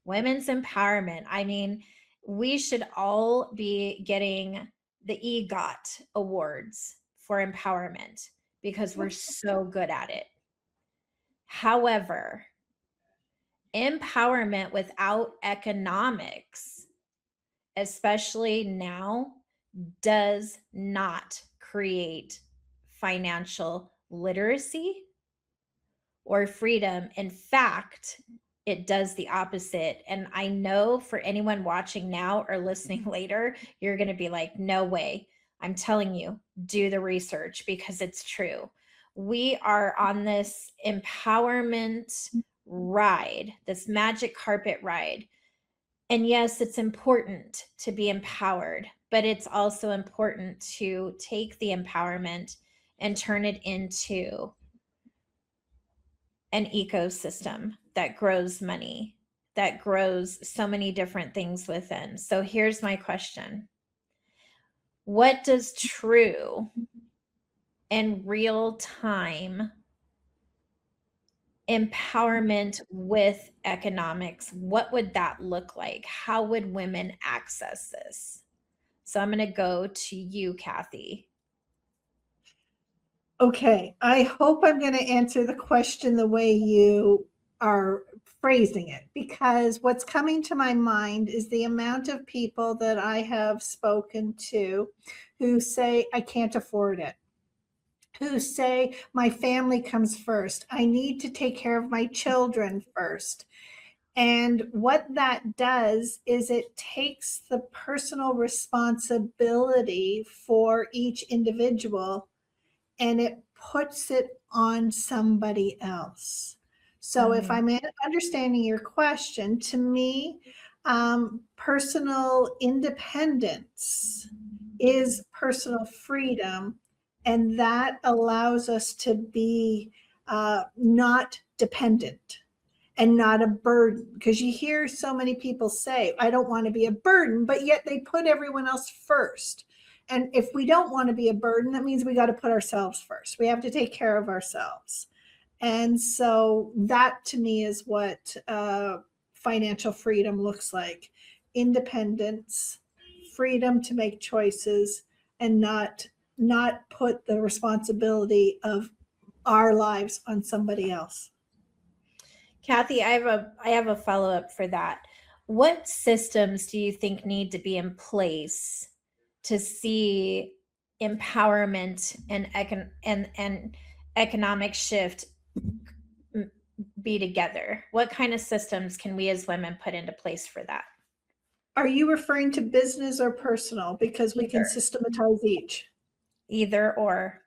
women's empowerment. I mean, we should all be getting the EGOT awards for empowerment because we're so good at it. However, empowerment without economics, especially now, does not create financial literacy or freedom. In fact, it does the opposite. And I know for anyone watching now or listening later, you're going to be like, no way. I'm telling you, do the research because it's true. We are on this empowerment ride, this magic carpet ride. And yes, it's important to be empowered, but it's also important to take the empowerment and turn it into an ecosystem that grows money, that grows so many different things within. So here's my question. What does true and real time empowerment with economics, what would that look like? How would women access this? So I'm going to go to you, Kathy. Okay, I hope I'm going to answer the question the way you are phrasing it, because what's coming to my mind is the amount of people that I have spoken to who say, I can't afford it, who say, my family comes first, I need to take care of my children first. And what that does is it takes the personal responsibility for each individual and it puts it on somebody else. So if I'm understanding your question, to me, personal independence is personal freedom, and that allows us to be not dependent and not a burden. Because you hear so many people say, I don't want to be a burden, but yet they put everyone else first. And if we don't want to be a burden, that means we got to put ourselves first. We have to take care of ourselves. And so that to me is what financial freedom looks like. Independence, freedom to make choices, and not put the responsibility of our lives on somebody else. Kathy, I have a follow-up for that. What systems do you think need to be in place to see empowerment and economic shift be together? What kind of systems can we as women put into place for that? Are you referring to business or personal? Because we can systematize each. Either or.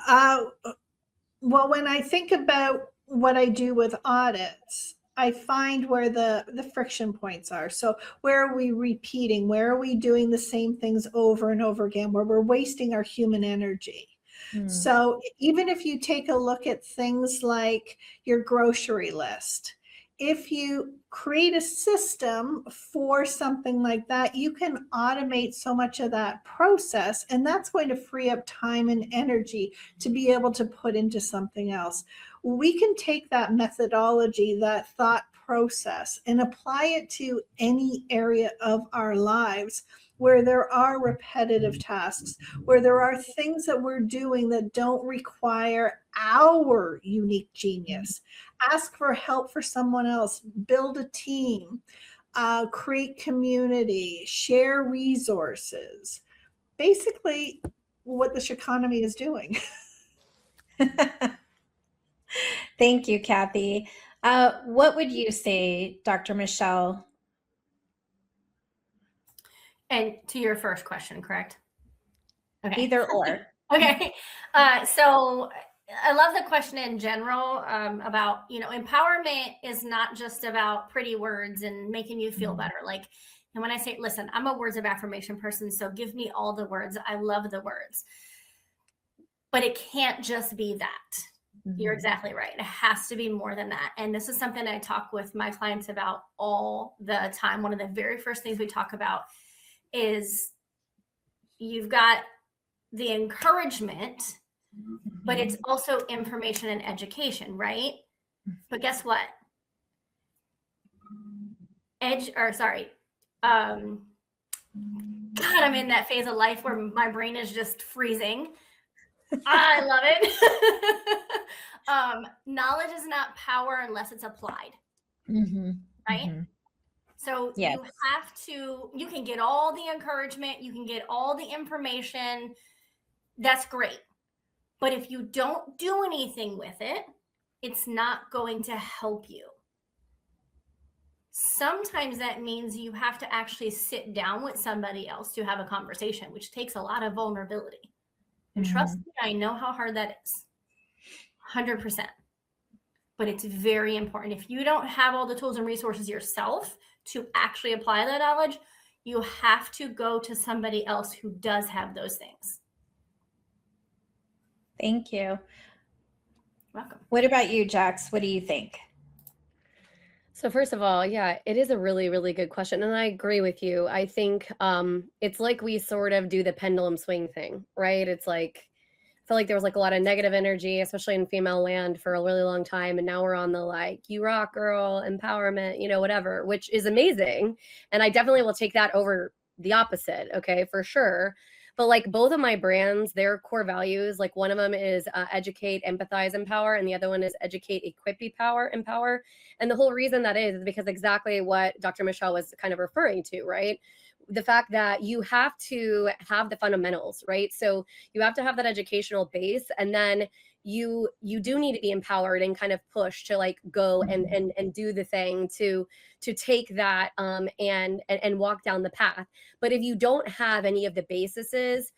Well, when I think about what I do with audits, I find where the friction points are. So where are we repeating? Where are we doing the same things over and over again, where we're wasting our human energy? So even if you take a look at things like your grocery list, if you create a system for something like that, you can automate so much of that process, and that's going to free up time and energy to be able to put into something else. We can take that methodology, that thought process, and apply it to any area of our lives where there are repetitive tasks, where there are things that we're doing that don't require our unique genius. Ask for help for someone else, build a team, create community, share resources. Basically, what this economy is doing. Thank you, Kathy. What would you say, Dr. Michelle? And to your first question, correct? Okay. Either or. Okay. So I love the question in general about, empowerment is not just about pretty words and making you feel better. And when I say, listen, I'm a words of affirmation person, so give me all the words. I love the words. But it can't just be that. You're exactly right. It has to be more than that. And this is something I talk with my clients about all the time. One of the very first things we talk about is you've got the encouragement, but it's also information and education, right? But guess what? God, I'm in that phase of life where my brain is just freezing. I love it. Knowledge is not power unless it's applied, right? So Yes. you can get all the encouragement, you can get all the information. That's great. But if you don't do anything with it, it's not going to help you. Sometimes that means you have to actually sit down with somebody else to have a conversation, which takes a lot of vulnerability. And trust me, I know how hard that is. 100%. But it's very important. If you don't have all the tools and resources yourself to actually apply that knowledge, you have to go to somebody else who does have those things. Thank you. Welcome. What about you, Jax? What do you think? So first of all, yeah, it is a really, really good question. And I agree with you. I think it's like we sort of do the pendulum swing thing, right? It's like, I feel like there was like a lot of negative energy, especially in female land for a really long time. And now we're on the like, you rock girl, empowerment, you know, whatever, which is amazing. And I definitely will take that over the opposite. Okay, for sure. But like both of my brands, their core values, like one of them is educate, empathize, empower, and the other one is educate, equip, empower. And the whole reason that is because exactly what Dr. Michelle was kind of referring to, right? The fact that you have to have the fundamentals, right? So you have to have that educational base, and then you do need to be empowered and kind of pushed to like go and do the thing to take that and walk down the path. But if you don't have any of the bases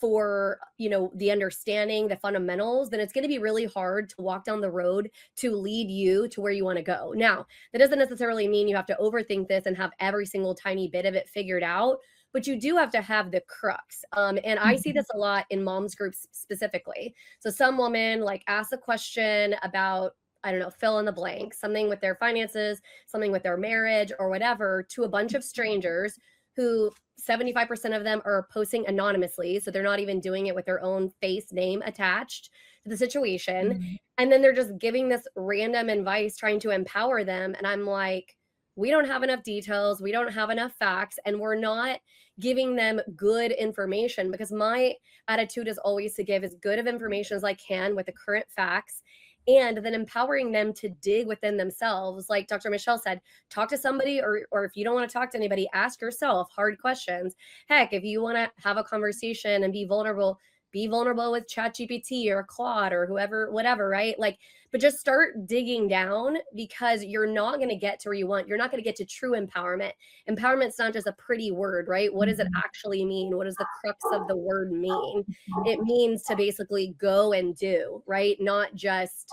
for, you know, the understanding, the fundamentals, then it's going to be really hard to walk down the road to lead you to where you want to go. Now, that doesn't necessarily mean you have to overthink this and have every single tiny bit of it figured out, but you do have to have the crux. And I see this a lot in moms groups specifically. So some woman like asks a question about, I don't know, fill in the blank, something with their finances, something with their marriage or whatever, to a bunch of strangers who 75% of them are posting anonymously. So they're not even doing it with their own face name attached to the situation. And then they're just giving this random advice, trying to empower them. And I'm like, we don't have enough details. We don't have enough facts. And we're not giving them good information, because my attitude is always to give as good of information as I can with the current facts, and then empowering them to dig within themselves. Like Dr. Michelle said, talk to somebody, or if you don't want to talk to anybody, ask yourself hard questions. Heck, if you want to have a conversation and be vulnerable with ChatGPT or Claude or whoever, whatever, right? Like, but just start digging down, because you're not going to get to where you want. You're not going to get to true empowerment. Empowerment's not just a pretty word, right? What does it actually mean? What does the crux of the word mean? It means to basically go and do, right? Not just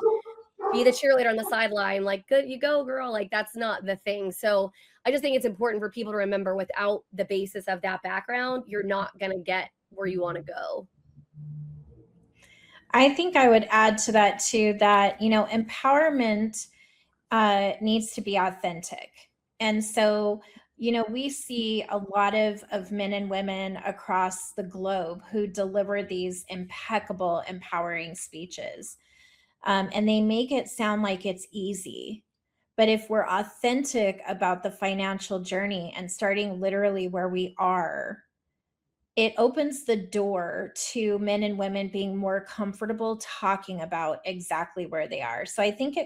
be the cheerleader on the sideline, like, good, you go, girl. Like, that's not the thing. So I just think it's important for people to remember, without the basis of that background, you're not going to get where you want to go. I think I would add to that too, that, you know, empowerment needs to be authentic. And so, you know, we see a lot of men and women across the globe who deliver these impeccable, empowering speeches. And they make it sound like it's easy. But if we're authentic about the financial journey and starting literally where we are, it opens the door to men and women being more comfortable talking about exactly where they are. So I think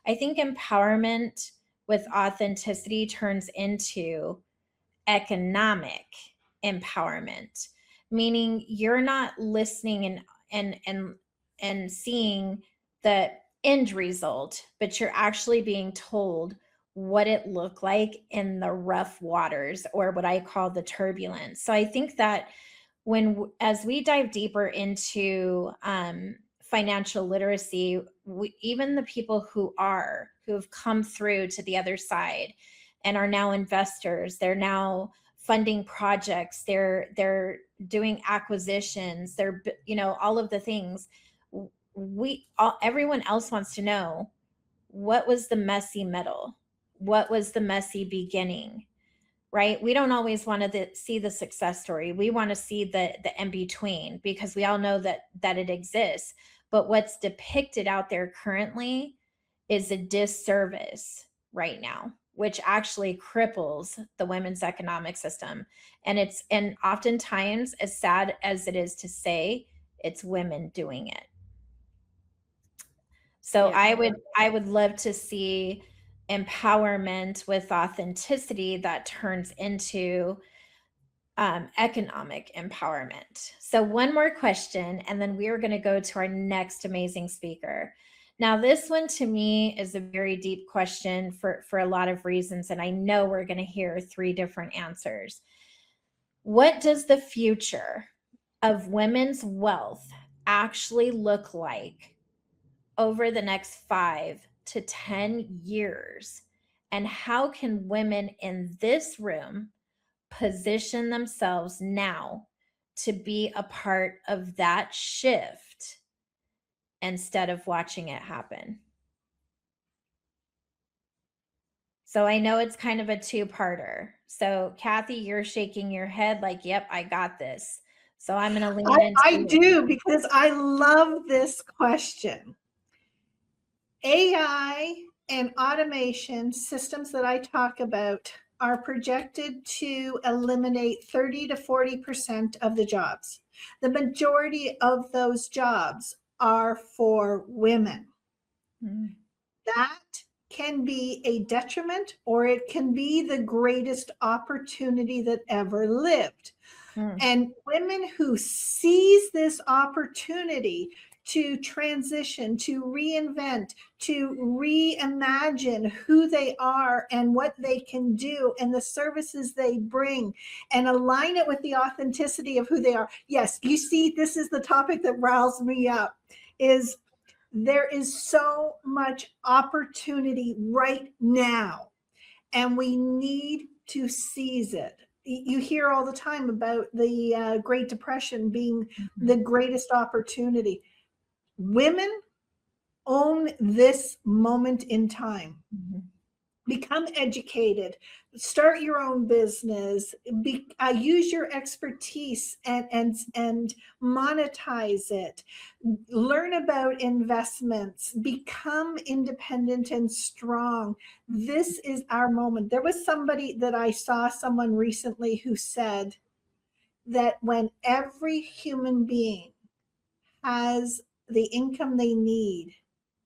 empowerment with authenticity turns into economic empowerment, meaning you're not listening and seeing the end result, but you're actually being told what it looked like in the rough waters, or what I call the turbulence. So I think that as we dive deeper into financial literacy, even the people who have come through to the other side and are now investors, they're now funding projects, they're doing acquisitions, they're, you know, all of the things. Everyone else wants to know, what was the messy middle? What was the messy beginning? Right? We don't always want to see the success story. We want to see the in between, because we all know that it exists. But what's depicted out there currently is a disservice right now, which actually cripples the women's economic system. And oftentimes, as sad as it is to say, it's women doing it. So Yeah. I would love to see empowerment with authenticity that turns into economic empowerment. So one more question, and then we are going to go to our next amazing speaker. Now, this one to me is a very deep question for a lot of reasons, and I know we're going to hear 3 different answers. What does the future of women's wealth actually look like over the next 5 to 10 years? And how can women in this room position themselves now to be a part of that shift instead of watching it happen? So I know it's kind of a 2-parter. So Kathy, you're shaking your head like, yep, I got this. So I'm going to lean into I do, because I love this question. AI and automation systems that I talk about are projected to eliminate 30 to 40% of the jobs. The majority of those jobs are for women. Mm. That can be a detriment, or it can be the greatest opportunity that ever lived. And women who seize this opportunity to transition, to reinvent, to reimagine who they are and what they can do and the services they bring, and align it with the authenticity of who they are. Yes, you see, this is the topic that riles me up, is there is so much opportunity right now, and we need to seize it. You hear all the time about the Great Depression being the greatest opportunity. Women own this moment in time. Become educated, start your own business, use your expertise and monetize it, learn about investments, become independent and strong. This is our moment. There was somebody that I saw, someone recently, who said that when every human being has the income they need,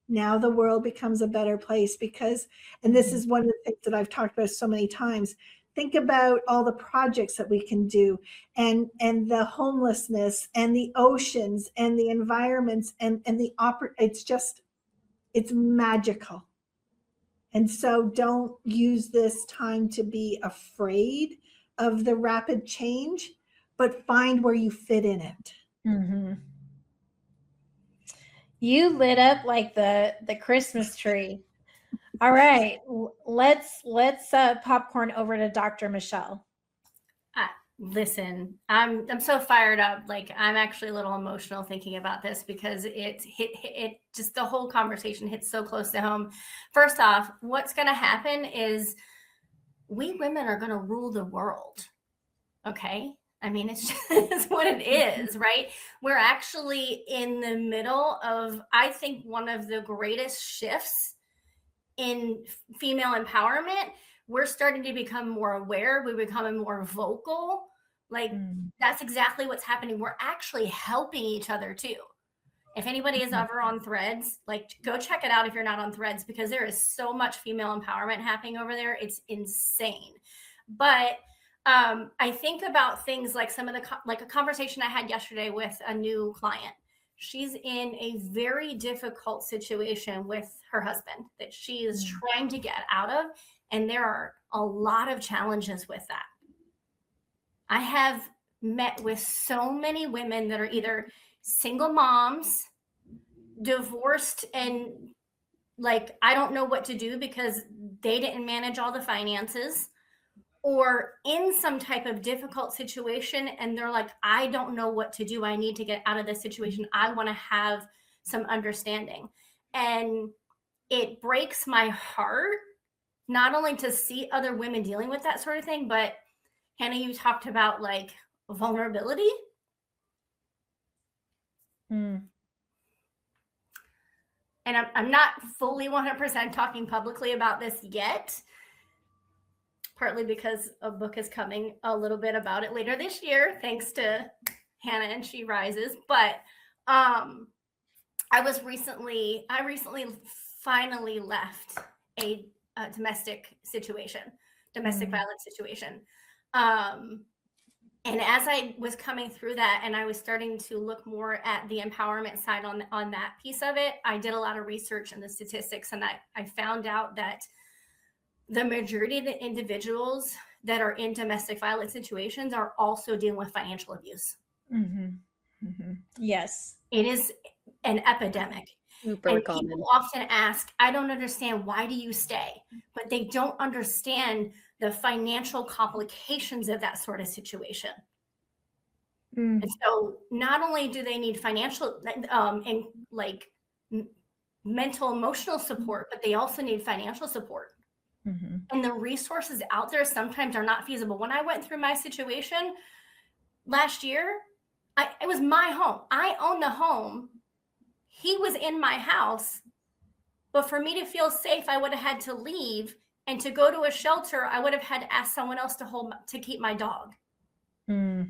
now the world becomes a better place. Because, and this is one of the things that I've talked about so many times, think about all the projects that we can do, and the homelessness and the oceans and the environments and the it's magical. And so don't use this time to be afraid of the rapid change, but find where you fit in it. Mm-hmm. You lit up like the Christmas tree. All right, let's popcorn over to Dr. Michelle. Listen, I'm so fired up. Like, I'm actually a little emotional thinking about this, because it just, the whole conversation hits so close to home. First off, what's going to happen is we women are going to rule the world. Okay. I mean, it's just it's what it is, right? We're actually in the middle of, I think, one of the greatest shifts in female empowerment. We're starting to become more aware. We're becoming more vocal. Like, that's exactly what's happening. We're actually helping each other too. If anybody is ever on Threads, like, go check it out if you're not on Threads, because there is so much female empowerment happening over there. It's insane. But I think about things like like a conversation I had yesterday with a new client. She's in a very difficult situation with her husband that she is trying to get out of. And there are a lot of challenges with that. I have met with so many women that are either single moms, divorced, and like, I don't know what to do because they didn't manage all the finances, or in some type of difficult situation, and they're like, I don't know what to do. I need to get out of this situation. I want to have some understanding. And it breaks my heart, not only to see other women dealing with that sort of thing, but Hannah, you talked about like vulnerability. And I'm not fully 100% talking publicly about this yet, partly because a book is coming a little bit about it later this year, thanks to Hannah and She Rises. But I recently finally left a domestic violence situation. And as I was coming through that and I was starting to look more at the empowerment side on that piece of it, I did a lot of research in the statistics, and I found out that the majority of the individuals that are in domestic violence situations are also dealing with financial abuse. Yes. It is an epidemic. Super And common. people often ask, I don't understand, why do you stay? But they don't understand the financial complications of that sort of situation. And so not only do they need financial and like mental, emotional support, but they also need financial support. And the resources out there sometimes are not feasible. When I went through my situation last year, it was my home. I own the home. He was in my house. But for me to feel safe, I would have had to leave. And to go to a shelter, I would have had to ask someone else to keep my dog. I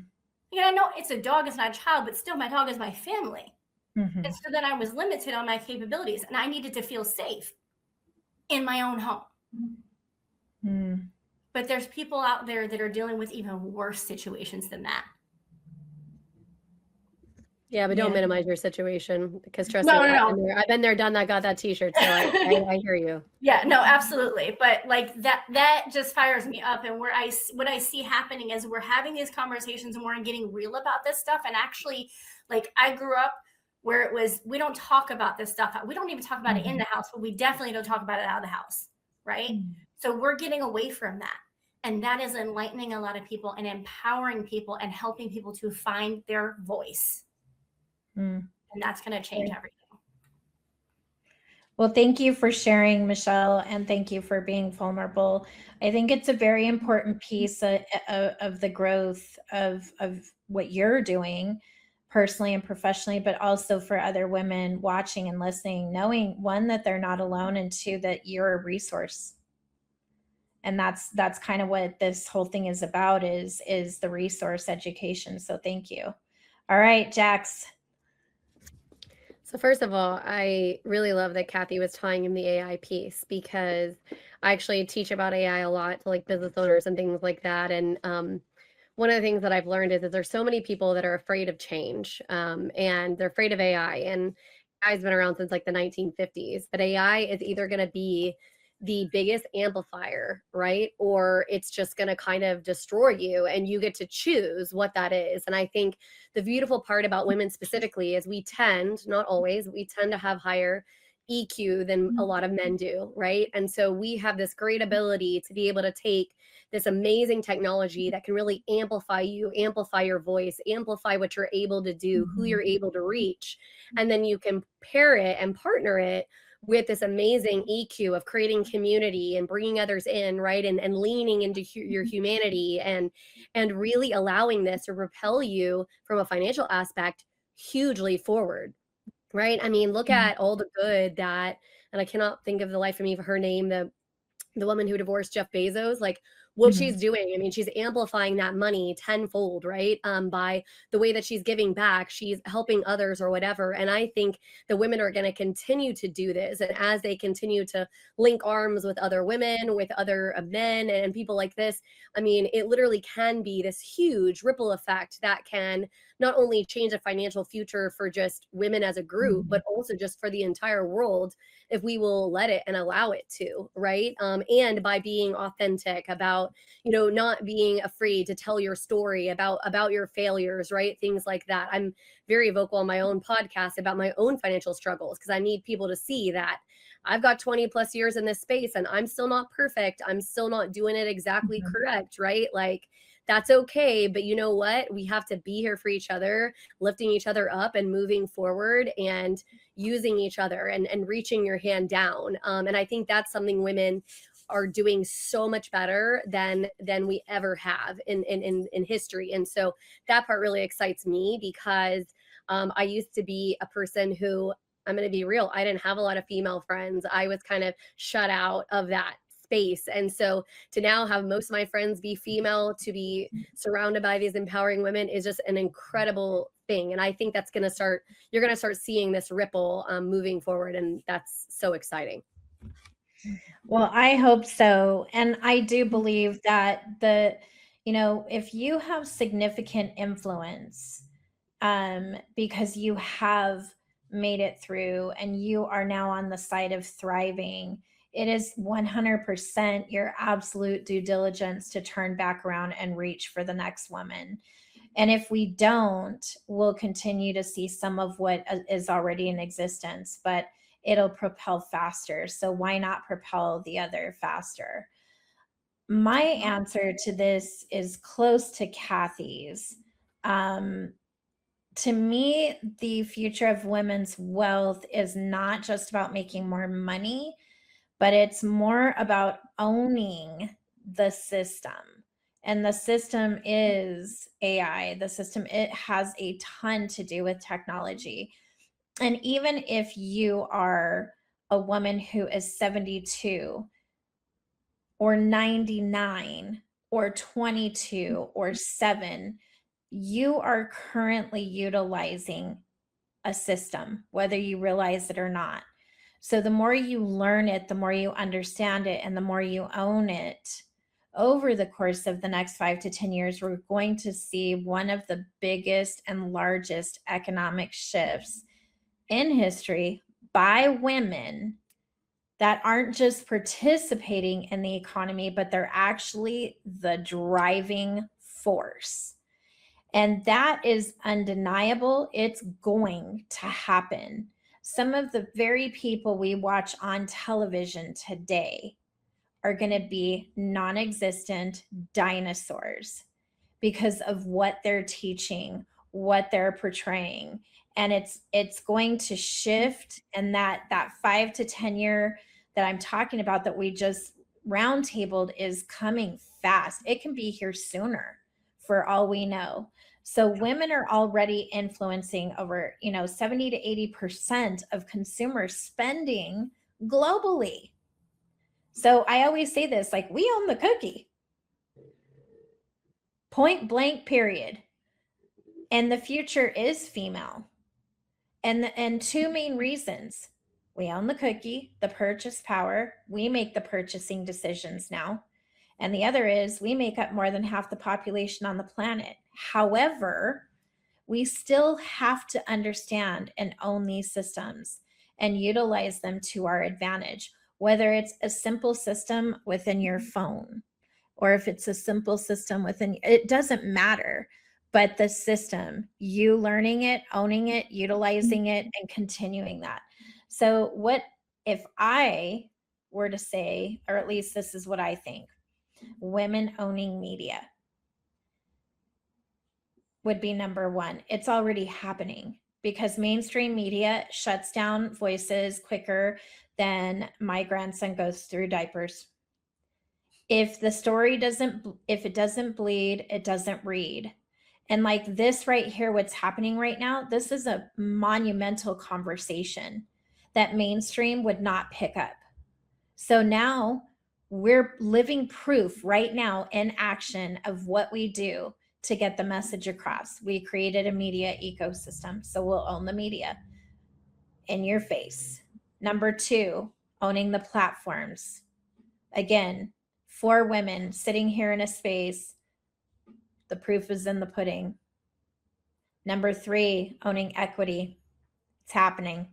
know it's a dog, it's not a child, but still my dog is my family. And so then I was limited on my capabilities, and I needed to feel safe in my own home. But there's people out there that are dealing with even worse situations than that. Yeah, but don't minimize your situation, because trust No, me, no. I've been there, done that, got that t-shirt. So I hear you. Yeah, no, absolutely. But like that just fires me up. And what I see happening is we're having these conversations and we're getting real about this stuff. And actually, like, I grew up where it was, we don't talk about this stuff. We don't even talk about it in the house, but we definitely don't talk about it out of the house. Right. So we're getting away from that. And that is enlightening a lot of people and empowering people and helping people to find their voice. And that's going to change everything. Well, thank you for sharing, Michelle, and thank you for being vulnerable. I think it's a very important piece of the growth of what you're doing personally and professionally, but also for other women watching and listening, knowing, one, that they're not alone, and two, that you're a resource. And that's kind of what this whole thing is about, is the resource education. So thank you. All right, Jax. So first of all, I really love that Kathy was tying in the AI piece, because I actually teach about AI a lot to like business owners and things like that. And one of the things that I've learned is that there's so many people that are afraid of change, and they're afraid of AI. And AI has been around since like the 1950s, but AI is either going to be the biggest amplifier, right? Or it's just going to kind of destroy you, and you get to choose what that is. And I think the beautiful part about women specifically is we tend, not always, we tend to have higher EQ than a lot of men do, right? And so we have this great ability to be able to take this amazing technology that can really amplify you, amplify your voice, amplify what you're able to do, who you're able to reach. And then you can pair it and partner it with this amazing EQ of creating community and bringing others in, right? And leaning into your humanity and really allowing this to propel you from a financial aspect hugely forward, right? I mean, look at all the good that, and I cannot think of the life of me for her name, the woman who divorced Jeff Bezos, like what she's doing. I mean, she's amplifying that money tenfold, right? By the way that she's giving back, she's helping others or whatever. And I think the women are going to continue to do this. And as they continue to link arms with other women, with other men and people like this, I mean, it literally can be this huge ripple effect that can not only change the financial future for just women as a group, but also just for the entire world, if we will let it and allow it to, right? And by being authentic about, not being afraid to tell your story about your failures, right? Things like that. I'm very vocal on my own podcast about my own financial struggles, because I need people to see that I've got 20 plus years in this space and I'm still not perfect. I'm still not doing it exactly correct, right? Like, that's okay. But you know what? We have to be here for each other, lifting each other up and moving forward and using each other and reaching your hand down. And I think that's something women are doing so much better than we ever have in history. And so that part really excites me, because I used to be a person who, I'm going to be real, I didn't have a lot of female friends. I was kind of shut out of that space. And so to now have most of my friends be female, to be surrounded by these empowering women is just an incredible thing. And I think that's going to start, you're going to start seeing this ripple moving forward. And that's so exciting. Well, I hope so. And I do believe that if you have significant influence, because you have made it through and you are now on the side of thriving, it is 100% your absolute due diligence to turn back around and reach for the next woman. And if we don't, we'll continue to see some of what is already in existence, but it'll propel faster. So why not propel the other faster? My answer to this is close to Kathy's. To me, the future of women's wealth is not just about making more money, but it's more about owning the system. And the system is AI. The system, it has a ton to do with technology. And even if you are a woman who is 72 or 99 or 22 or 7, you are currently utilizing a system, whether you realize it or not. So the more you learn it, the more you understand it, and the more you own it over the course of the next 5 to 10 years, we're going to see one of the biggest and largest economic shifts in history by women that aren't just participating in the economy, but they're actually the driving force. And that is undeniable. It's going to happen. Some of the very people we watch on television today are going to be non-existent dinosaurs because of what they're teaching, what they're portraying. And it's going to shift. And that 5 to 10 year that I'm talking about that we just roundtabled is coming fast. It can be here sooner for all we know. So women are already influencing over 70 to 80% of consumer spending globally. So I always say this, like, we own the cookie. Point blank, period. And the future is female. And two main reasons. We own the cookie, the purchase power. We make the purchasing decisions now. And the other is we make up more than half the population on the planet. However, we still have to understand and own these systems and utilize them to our advantage, whether it's a simple system within your phone or if it's a simple system within, it doesn't matter. But the system, you learning it, owning it, utilizing it, and continuing that. So what if I were to say, or at least this is what I think, women owning media would be number one. It's already happening because mainstream media shuts down voices quicker than my grandson goes through diapers. If the story if it doesn't bleed, it doesn't read. And like this right here, what's happening right now, this is a monumental conversation that mainstream would not pick up. So now we're living proof right now in action of what we do to get the message across. We created a media ecosystem, so we'll own the media in your face. Number 2, owning the platforms. Again, 4 women sitting here in a space. The proof is in the pudding. Number 3, owning equity. It's happening.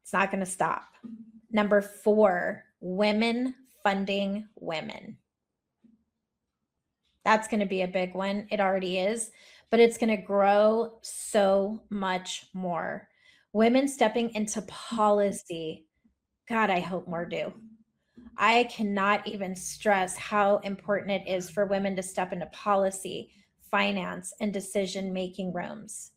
It's not going to stop. Number 4, women funding women. That's going to be a big one. It already is, but it's going to grow so much more. Women stepping into policy. God, I hope more do. I cannot even stress how important it is for women to step into policy, finance, and decision-making rooms.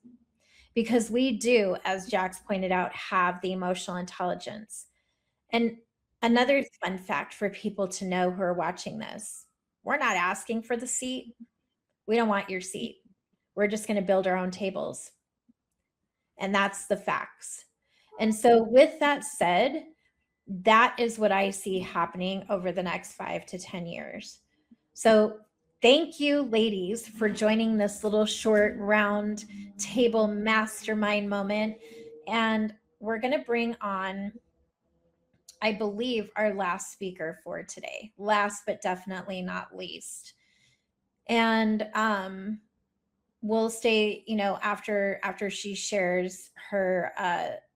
Because we do, as Jax pointed out, have the emotional intelligence. And another fun fact for people to know who are watching this, we're not asking for the seat. We don't want your seat. We're just going to build our own tables. And that's the facts. And so with that said, that is what I see happening over the next 5 to 10 years. So thank you, ladies, for joining this little short round table mastermind moment. And we're going to bring on, I believe, our last speaker for today. Last but definitely not least. And we'll stay, after she shares her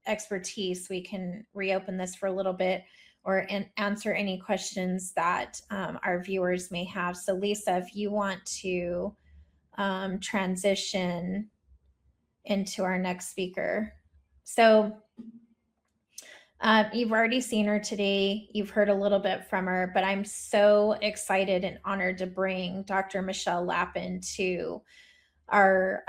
expertise, we can reopen this for a little bit or answer any questions that our viewers may have. So Lisa, if you want to transition into our next speaker. So you've already seen her today. You've heard a little bit from her, but I'm so excited and honored to bring Dr. Michelle Lappin to our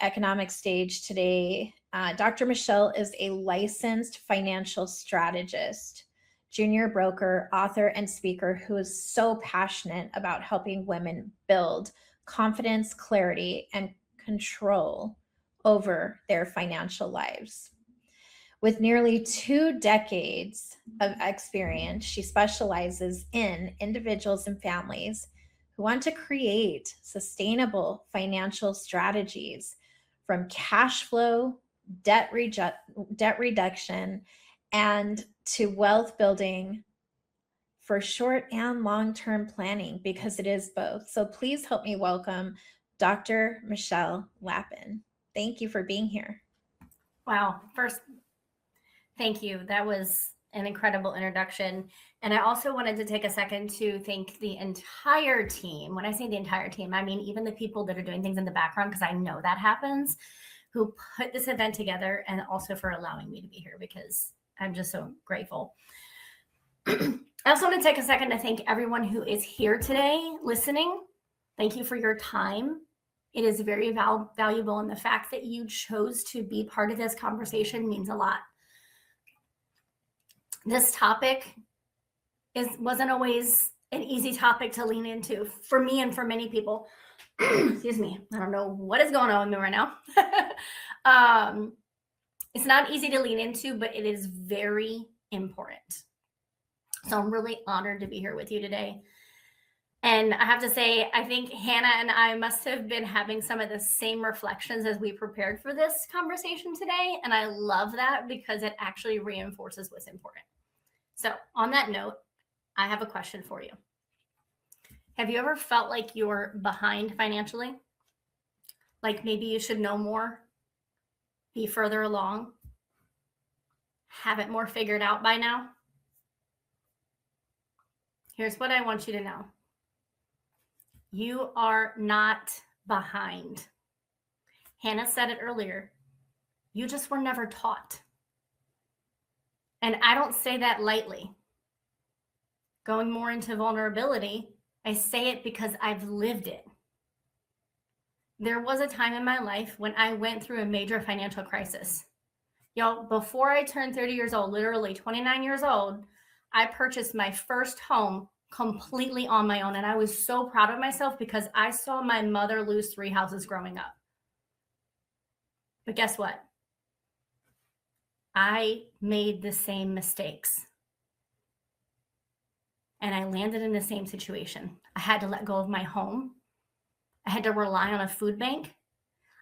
economic stage today. Dr. Michelle is a licensed financial strategist, junior broker, author, and speaker who is so passionate about helping women build confidence, clarity, and control over their financial lives. With nearly 2 decades of experience, she specializes in individuals and families who want to create sustainable financial strategies, from cash flow, debt reduction, and to wealth building for short and long-term planning, because it is both. So please help me welcome Dr. Michelle Lappin. Thank you for being here. Wow. First, thank you. That was an incredible introduction. And I also wanted to take a second to thank the entire team. When I say the entire team, I mean even the people that are doing things in the background, because I know that happens, who put this event together, and also for allowing me to be here, because I'm just so grateful. I also want to take a second to thank everyone who is here today listening. Thank you for your time. It is very valuable, and the fact that you chose to be part of this conversation means a lot. This topic wasn't always an easy topic to lean into for me and for many people. Excuse me. I don't know what is going on with me right now. It's not easy to lean into, but it is very important. So I'm really honored to be here with you today. And I have to say, I think Hannah and I must have been having some of the same reflections as we prepared for this conversation today. And I love that, because it actually reinforces what's important. So on that note, I have a question for you. Have you ever felt like you're behind financially? Like maybe you should know more, be further along, have it more figured out by now? Here's what I want you to know. You are not behind. Hannah said it earlier. You just were never taught. And I don't say that lightly. Going more into vulnerability, I say it because I've lived it. There was a time in my life when I went through a major financial crisis. Y'all, before I turned 30 years old, literally 29 years old, I purchased my first home completely on my own. And I was so proud of myself, because I saw my mother lose 3 houses growing up. But guess what? I made the same mistakes. And I landed in the same situation. I had to let go of my home. I had to rely on a food bank.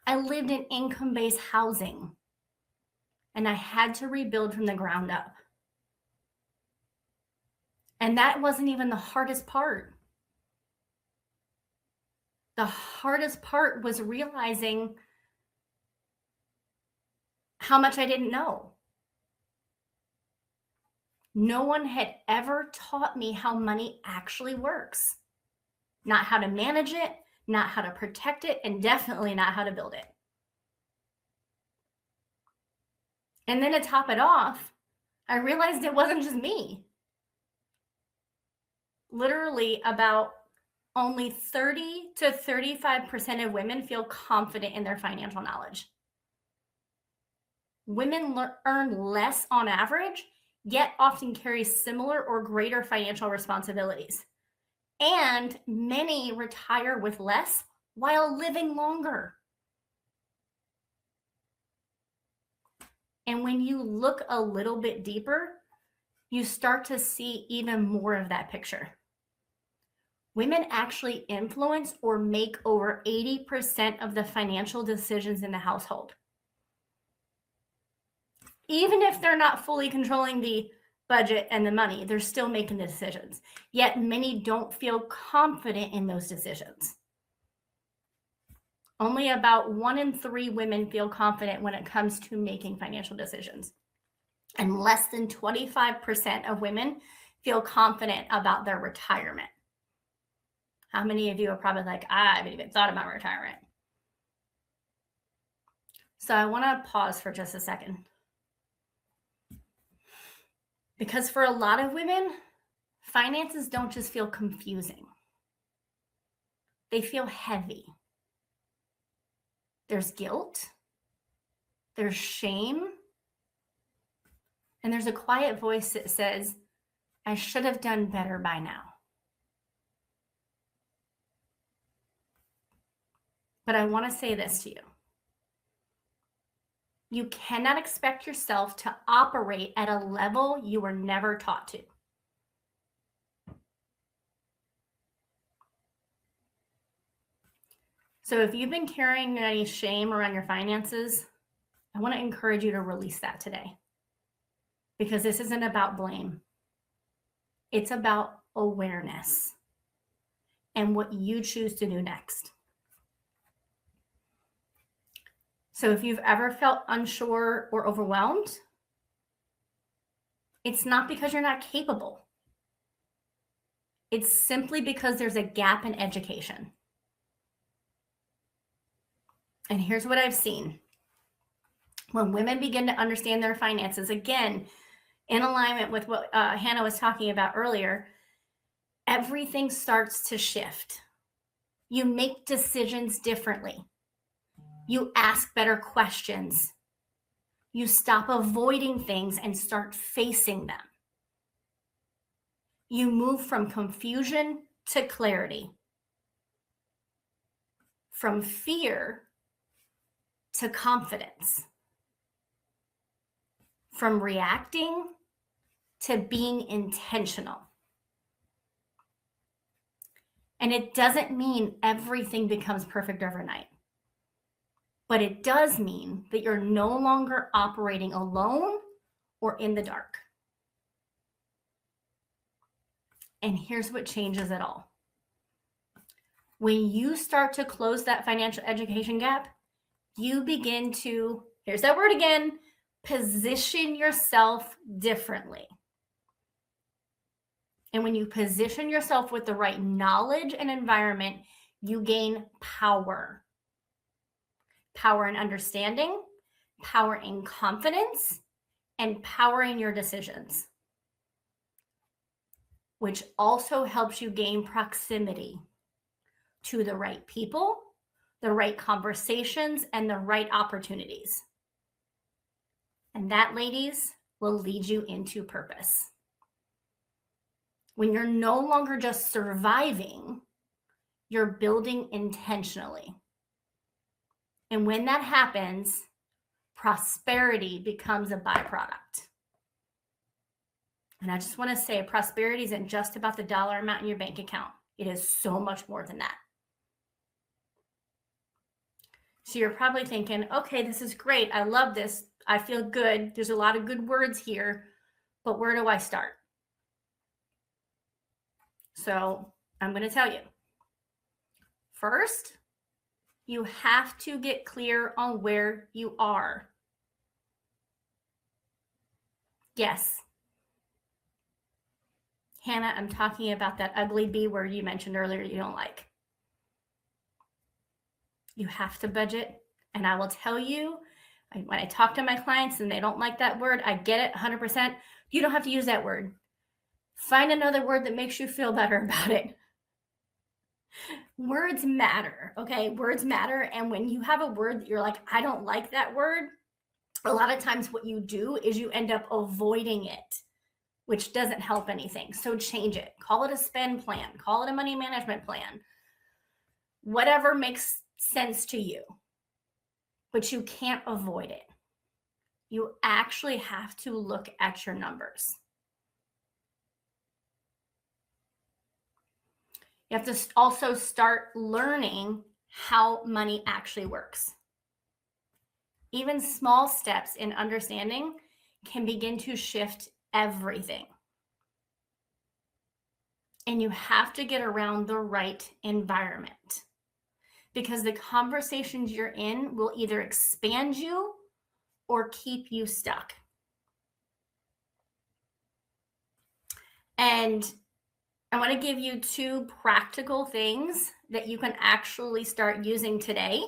I lived in income-based housing. And I had to rebuild from the ground up. And that wasn't even the hardest part. The hardest part was realizing how much I didn't know. No one had ever taught me how money actually works. Not how to manage it, not how to protect it, and definitely not how to build it. And then to top it off, I realized it wasn't just me. Literally about only 30 to 35% of women feel confident in their financial knowledge. Women earn less on average, yet often carry similar or greater financial responsibilities. And many retire with less while living longer. And when you look a little bit deeper, you start to see even more of that picture. Women actually influence or make over 80% of the financial decisions in the household. Even if they're not fully controlling the budget and the money, they're still making the decisions. Yet many don't feel confident in those decisions. Only about 1 in 3 women feel confident when it comes to making financial decisions. And less than 25% of women feel confident about their retirement. How many of you are probably like, I haven't even thought about retirement? So I want to pause for just a second. Because for a lot of women, finances don't just feel confusing. They feel heavy. There's guilt, there's shame, and there's a quiet voice that says, I should have done better by now. But I want to say this to you. You cannot expect yourself to operate at a level you were never taught to. So if you've been carrying any shame around your finances, I want to encourage you to release that today. Because this isn't about blame. It's about awareness and what you choose to do next. So if you've ever felt unsure or overwhelmed, it's not because you're not capable. It's simply because there's a gap in education. And here's what I've seen. When women begin to understand their finances, again, in alignment with what Hannah was talking about earlier, everything starts to shift. You make decisions differently. You ask better questions. You stop avoiding things and start facing them. You move from confusion to clarity, from fear to confidence, from reacting to being intentional. And it doesn't mean everything becomes perfect overnight, but it does mean that you're no longer operating alone or in the dark. And here's what changes it all. When you start to close that financial education gap, you begin to, here's that word again, position yourself differently. And when you position yourself with the right knowledge and environment, you gain power. Power in understanding, power in confidence, and power in your decisions, which also helps you gain proximity to the right people, the right conversations, and the right opportunities. And that, ladies, will lead you into purpose. When you're no longer just surviving, you're building intentionally. And when that happens, prosperity becomes a byproduct. And I just want to say, prosperity isn't just about the dollar amount in your bank account. It is so much more than that. So you're probably thinking, okay, this is great. I love this. I feel good. There's a lot of good words here, but where do I start? So I'm going to tell you. First, you have to get clear on where you are. Yes. Hannah, I'm talking about that ugly B word you mentioned earlier you don't like. You have to budget. And I will tell you, when I talk to my clients and they don't like that word, I get it 100%. You don't have to use that word. Find another word that makes you feel better about it. Words matter, okay? Words matter. And when you have a word that you're like, I don't like that word, a lot of times what you do is you end up avoiding it, which doesn't help anything. So change it. Call it a spend plan. Call it a money management plan. Whatever makes sense to you. But you can't avoid it. You actually have to look at your numbers. You have to also start learning how money actually works. Even small steps in understanding can begin to shift everything. And you have to get around the right environment, because the conversations you're in will either expand you or keep you stuck. And I want to give you 2 practical things that you can actually start using today.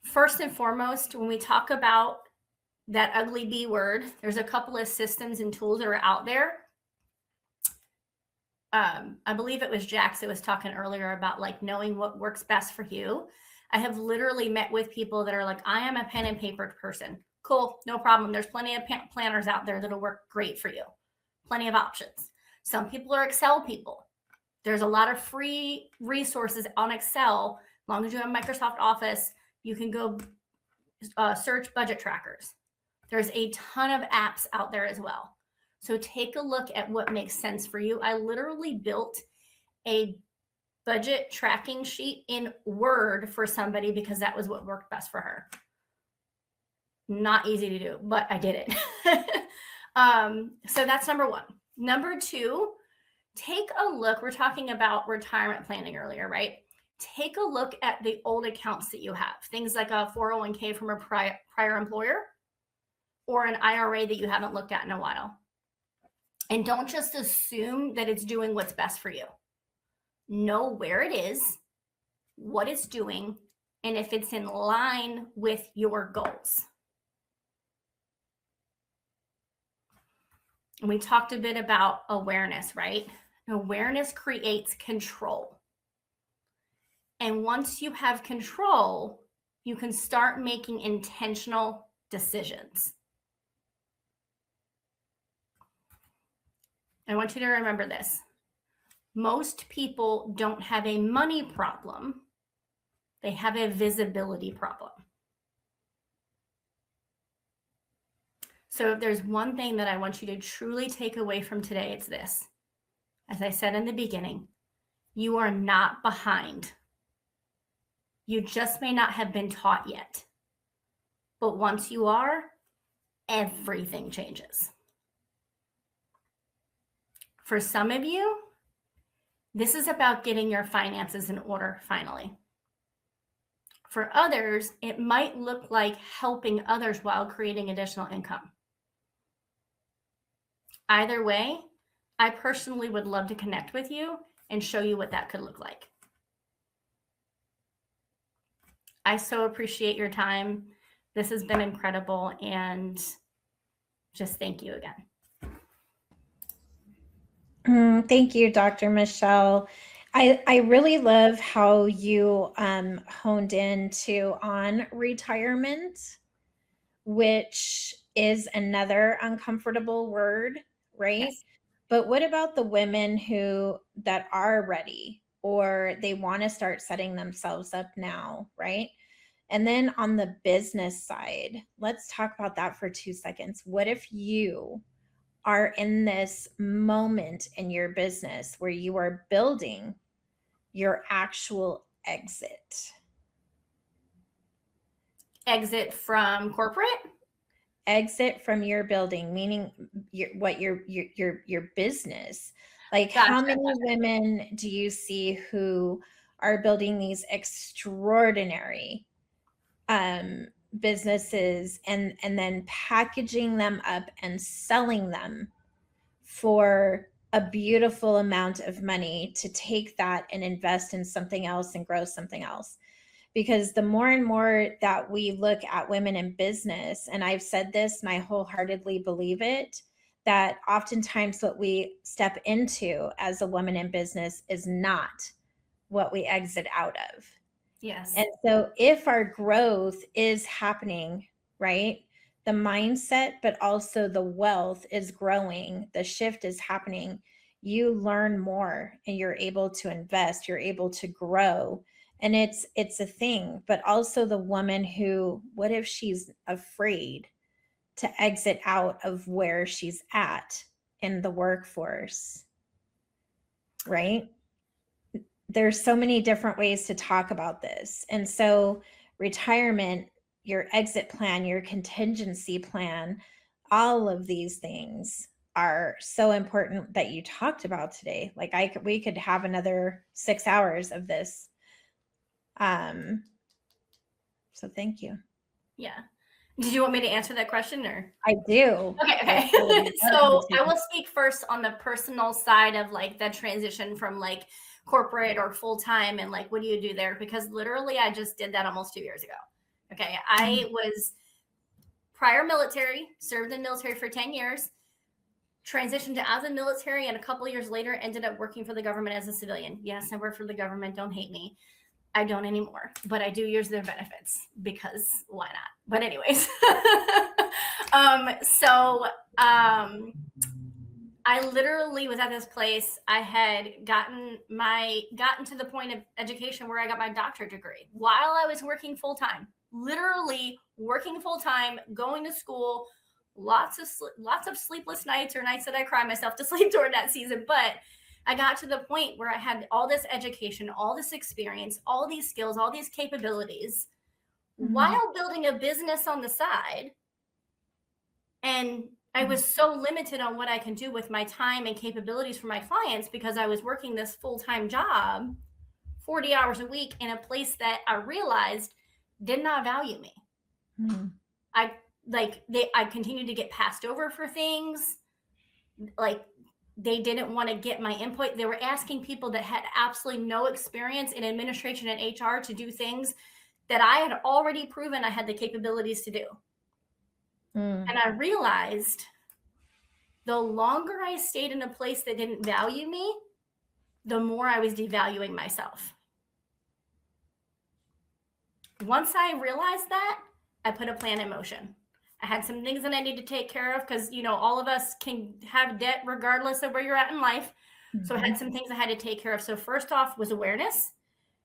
First and foremost, when we talk about that ugly B word, there's a couple of systems and tools that are out there. I believe it was Jax that was talking earlier about like knowing what works best for you. I have literally met with people that are like, I am a pen and paper person. Cool, no problem. There's plenty of planners out there that'll work great for you. Plenty of options. Some people are Excel people. There's a lot of free resources on Excel. As long as you have Microsoft Office, you can go search budget trackers. There's a ton of apps out there as well. So take a look at what makes sense for you. I literally built a budget tracking sheet in Word for somebody because that was what worked best for her. Not easy to do, but I did it. So that's number 1. Number 2, take a look. We're talking about retirement planning earlier, right? Take a look at the old accounts that you have. Things like a 401k from a prior employer or an IRA that you haven't looked at in a while. And don't just assume that it's doing what's best for you. Know where it is, what it's doing, and if it's in line with your goals. And we talked a bit about awareness, right? Awareness creates control. And once you have control, you can start making intentional decisions. I want you to remember this. Most people don't have a money problem. They have a visibility problem. So if there's one thing that I want you to truly take away from today, it's this. As I said in the beginning, you are not behind. You just may not have been taught yet. But once you are, everything changes. For some of you, this is about getting your finances in order finally. For others, it might look like helping others while creating additional income. Either way, I personally would love to connect with you and show you what that could look like. I so appreciate your time. This has been incredible, and just thank you again. Thank you, Dr. Michelle. I really love how you honed into on retirement, which is another uncomfortable word, right? Yes. But what about the women that are ready, or they want to start setting themselves up now, right? And then on the business side, let's talk about that for 2 seconds. What if you are in this moment in your business where you are building your actual exit? Exit from corporate? Exit from your building, meaning your business. Like, Gotcha. how many women do you see who are building these extraordinary businesses and then packaging them up and selling them for a beautiful amount of money to take that and invest in something else and grow something else? Because the more and more that we look at women in business, and I've said this and I wholeheartedly believe it, that oftentimes what we step into as a woman in business is not what we exit out of. Yes. And so if our growth is happening, right, the mindset, but also the wealth is growing, the shift is happening, you learn more and you're able to invest, you're able to grow. And it's a thing. But also the woman who, what if she's afraid to exit out of where she's at in the workforce? right? There's so many different ways to talk about this. And so retirement, your exit plan, your contingency plan, all of these things are so important that you talked about today. Like we could have another 6 hours of this. So thank you. Yeah. Did you want me to answer that question or? I do. Okay. So I will speak first on the personal side of like the transition from like corporate or full-time and like, what do you do there? Because literally I just did that almost 2 years ago. Okay. I was prior military, served in the military for 10 years, transitioned out of the military, and a couple of years later ended up working for the government as a civilian. Yes, I work for the government. Don't hate me. I don't anymore, but I do use their benefits because why not? But anyways, I literally was at this place. I had gotten to the point of education where I got my doctorate degree while I was working full time, literally working full time, going to school, lots of sleepless nights or nights that I cry myself to sleep during that season. But I got to the point where I had all this education, all this experience, all these skills, all these capabilities while building a business on the side. And I was so limited on what I can do with my time and capabilities for my clients because I was working this full-time job, 40 hours a week in a place that I realized did not value me. I continued to get passed over for things. Like, they didn't want to get my input. They were asking people that had absolutely no experience in administration and HR to do things that I had already proven I had the capabilities to do. And I realized the longer I stayed in a place that didn't value me, the more I was devaluing myself. Once I realized that, I put a plan in motion. I had some things that I need to take care of because, all of us can have debt regardless of where you're at in life. So I had some things I had to take care of. So first off was awareness.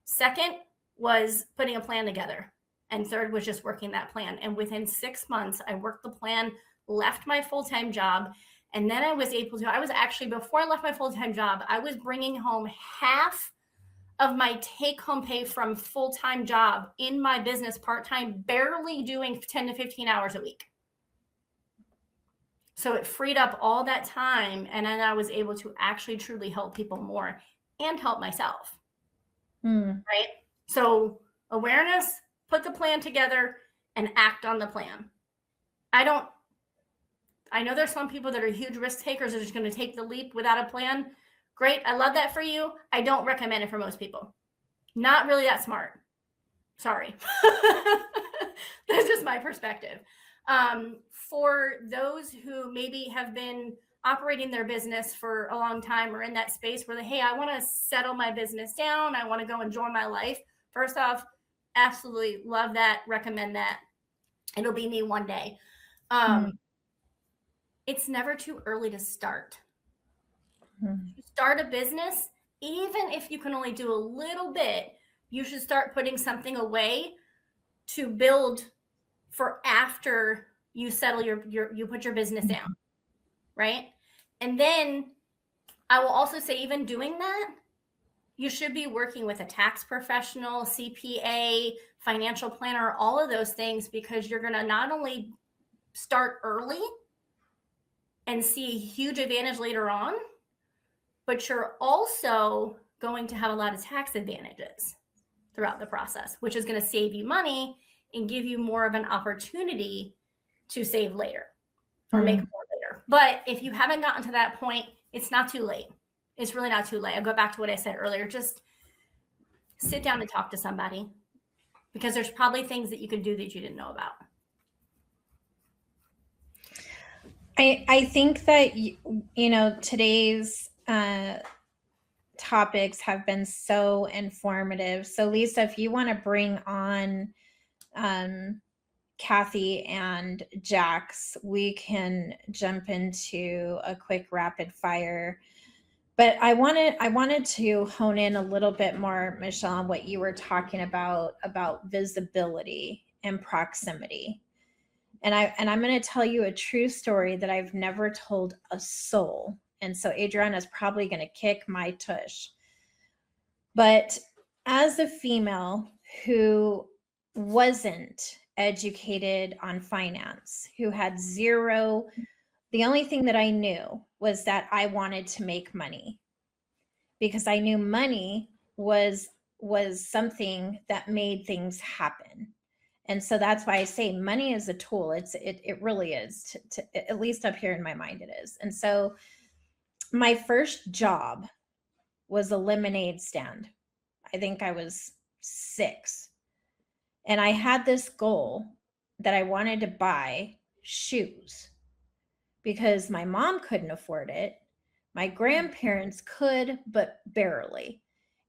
Second was putting a plan together. And third was just working that plan. And within 6 months, I worked the plan, left my full-time job. And then I was actually, before I left my full-time job, I was bringing home half of my take-home pay from full-time job in my business part-time, barely doing 10 to 15 hours a week. So it freed up all that time, and then I was able to actually truly help people more and help myself. Right? So awareness, put the plan together, and act on the plan. I know there's some people that are huge risk takers that are just going to take the leap without a plan. Great. I love that for you. I don't recommend it for most people. Not really that smart. Sorry. That's just my perspective. For those who maybe have been operating their business for a long time or in that space where hey, I want to settle my business down. I want to go enjoy my life. First off, absolutely love that. Recommend that. It'll be me one day. It's never too early to start. Start a business, even if you can only do a little bit, you should start putting something away to build for after you settle you put your business down, right? And then I will also say, even doing that, you should be working with a tax professional, CPA, financial planner, all of those things, because you're going to not only start early and see a huge advantage later on, but you're also going to have a lot of tax advantages throughout the process, which is going to save you money and give you more of an opportunity to save later or make more later. But if you haven't gotten to that point, it's not too late. It's really not too late. I'll go back to what I said earlier. Just sit down and talk to somebody, because there's probably things that you can do that you didn't know about. I think that, today's topics have been so informative. So Lisa, if you want to bring on Kathy and Jax, we can jump into a quick rapid fire. But I wanted to hone in a little bit more, Michelle, on what you were talking about visibility and proximity. And I'm going to tell you a true story that I've never told a soul And so Adriana's probably going to kick my tush. But as a female who wasn't educated on finance, who had zero, the only thing that I knew was that I wanted to make money, because I knew money was something that made things happen. And so that's why I say money is a tool. It really is, to at least up here in my mind it is. And so my first job was a lemonade stand. I think I was 6. And I had this goal that I wanted to buy shoes because my mom couldn't afford it. My grandparents could, but barely.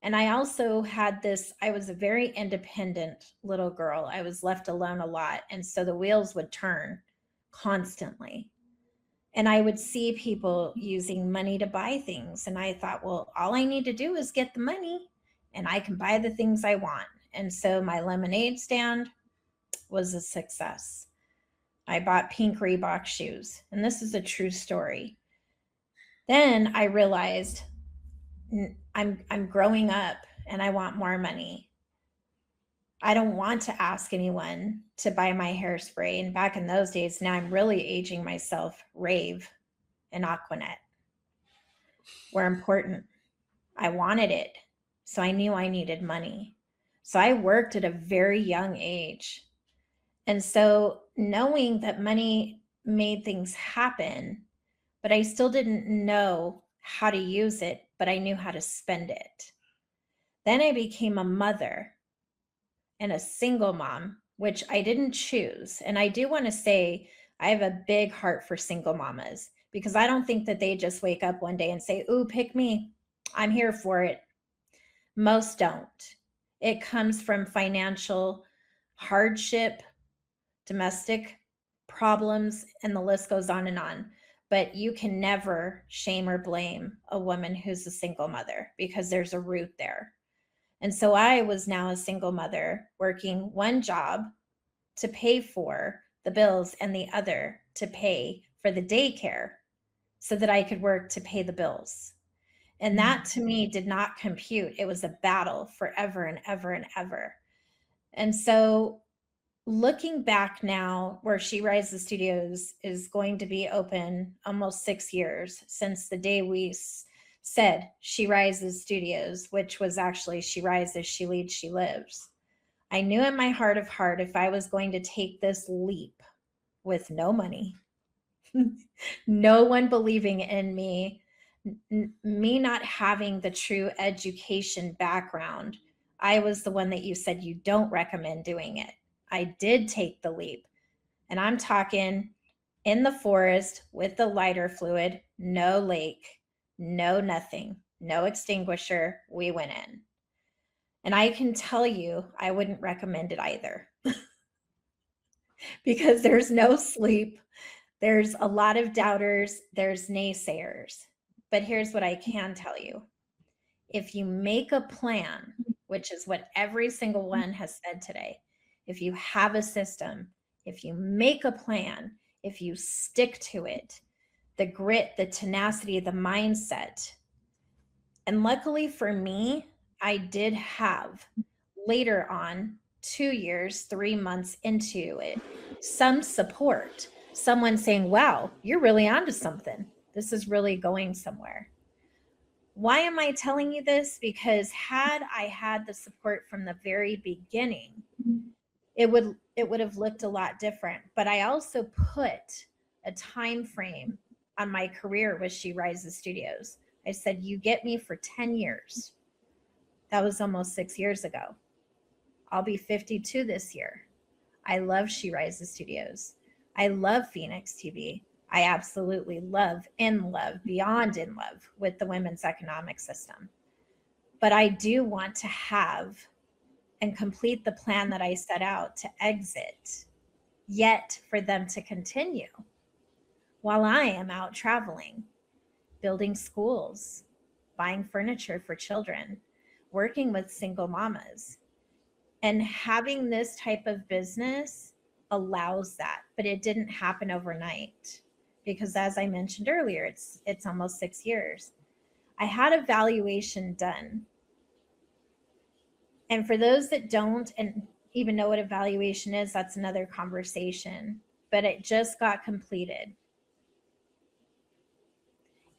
And I also had this, I was a very independent little girl. I was left alone a lot. And so the wheels would turn constantly. And I would see people using money to buy things. And I thought, well, all I need to do is get the money and I can buy the things I want. And so my lemonade stand was a success. I bought pink Reebok shoes. And this is a true story. Then I realized I'm growing up and I want more money. I don't want to ask anyone to buy my hairspray. And back in those days, now I'm really aging myself, Rave and Aquanet were important. I wanted it. So I knew I needed money. So I worked at a very young age. And so knowing that money made things happen, but I still didn't know how to use it, but I knew how to spend it. Then I became a mother and a single mom, which I didn't choose. And I do want to say I have a big heart for single mamas, because I don't think that they just wake up one day and say, ooh, pick me. I'm here for it. Most don't. It comes from financial hardship, domestic problems, and the list goes on and on. But you can never shame or blame a woman who's a single mother, because there's a root there. And so I was now a single mother working one job to pay for the bills and the other to pay for the daycare so that I could work to pay the bills. And that to me did not compute. It was a battle forever and ever and ever. And so looking back now, where She Rises Studios is going to be open almost 6 years since the day we said She Rises Studios, which was actually She Rises, She Leads, She Lives. I knew in my heart of heart, if I was going to take this leap with no money, no one believing in me, me not having the true education background, I was the one that you said you don't recommend doing it. I did take the leap. And I'm talking in the forest with the lighter fluid, no lake, no nothing, no extinguisher. We went in. And I can tell you, I wouldn't recommend it either. Because there's no sleep. There's a lot of doubters. There's naysayers. But here's what I can tell you. If you make a plan, which is what every single one has said today, if you have a system, if you make a plan, if you stick to it, the grit, the tenacity, the mindset. And luckily for me, I did have later on, 2 years, 3 months into it, some support, someone saying, wow, you're really onto something. This is really going somewhere. Why am I telling you this? Because had I had the support from the very beginning, it would have looked a lot different. But I also put a time frame on my career with She Rises Studios. I said, you get me for 10 years. That was almost 6 years ago. I'll be 52 this year. I love She Rises Studios. I love Phoenix TV. I absolutely love, beyond in love with the women's economic system. But I do want to have and complete the plan that I set out to exit, yet for them to continue while I am out traveling, building schools, buying furniture for children, working with single mamas. And having this type of business allows that, but it didn't happen overnight, because as I mentioned earlier, it's almost 6 years. I had a valuation done. And for those that don't and even know what a valuation is, that's another conversation, but it just got completed.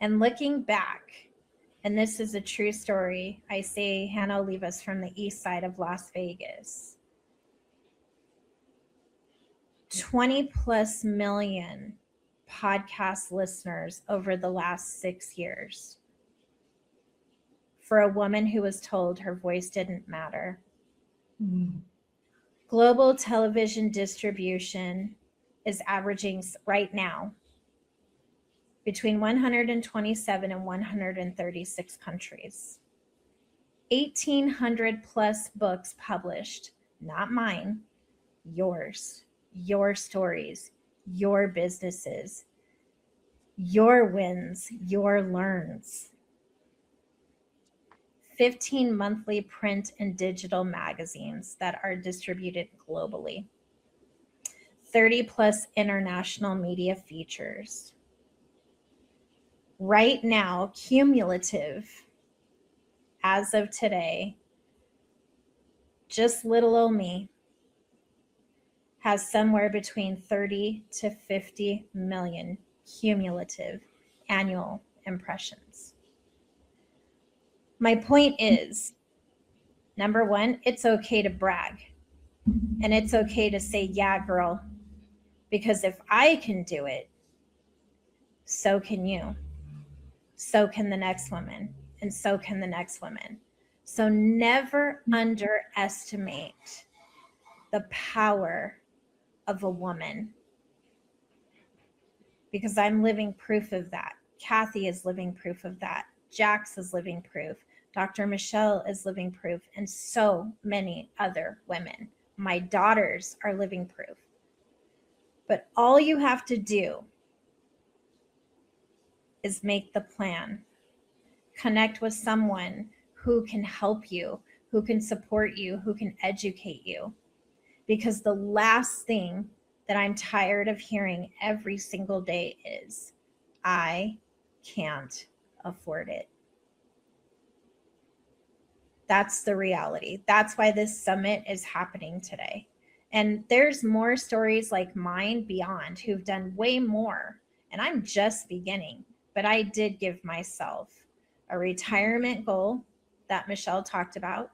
And looking back, and this is a true story, I say Hannah Olivas from the east side of Las Vegas. 20 plus million podcast listeners over the last 6 years for a woman who was told her voice didn't matter. Mm. Global television distribution is averaging right now between 127 and 136 countries. 1,800 plus books published, not mine, yours, your stories, your businesses, your wins, your learns. 15 monthly print and digital magazines that are distributed globally. 30 plus international media features. Right now, cumulative, as of today, just little old me has somewhere between 30 to 50 million cumulative annual impressions. My point is, number one, it's okay to brag. And it's okay to say, yeah, girl, because if I can do it, so can you. So can the next woman. And so can the next woman. So never underestimate the power of a woman, because I'm living proof of that. Kathy is living proof of that. Jax is living proof. Dr. Michelle is living proof, and so many other women. My daughters are living proof. But all you have to do is make the plan. Connect with someone who can help you, who can support you, who can educate you. Because the last thing that I'm tired of hearing every single day is, I can't afford it. That's the reality. That's why this summit is happening today. And there's more stories like mine beyond who've done way more. And I'm just beginning. But I did give myself a retirement goal that Michelle talked about,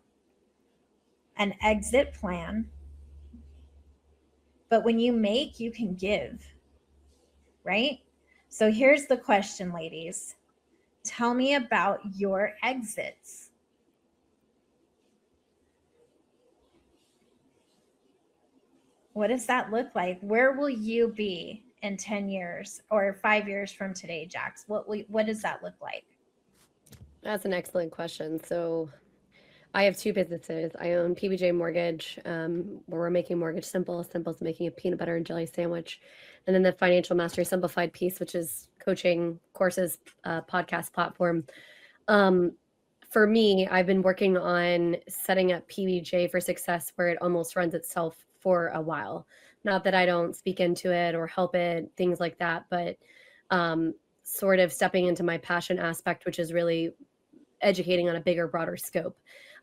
an exit plan. But when you make, you can give, right? So here's the question, ladies. Tell me about your exits. What does that look like? Where will you be in 10 years or 5 years from today, Jax? What does that look like? That's an excellent question. So I have two businesses. I own PBJ Mortgage, where we're making mortgage simple. Simple is making a peanut butter and jelly sandwich. And then the Financial Mastery Simplified piece, which is coaching courses, podcast platform. For me, I've been working on setting up PBJ for success where it almost runs itself for a while. Not that I don't speak into it or help it, things like that, but sort of stepping into my passion aspect, which is really educating on a bigger, broader scope.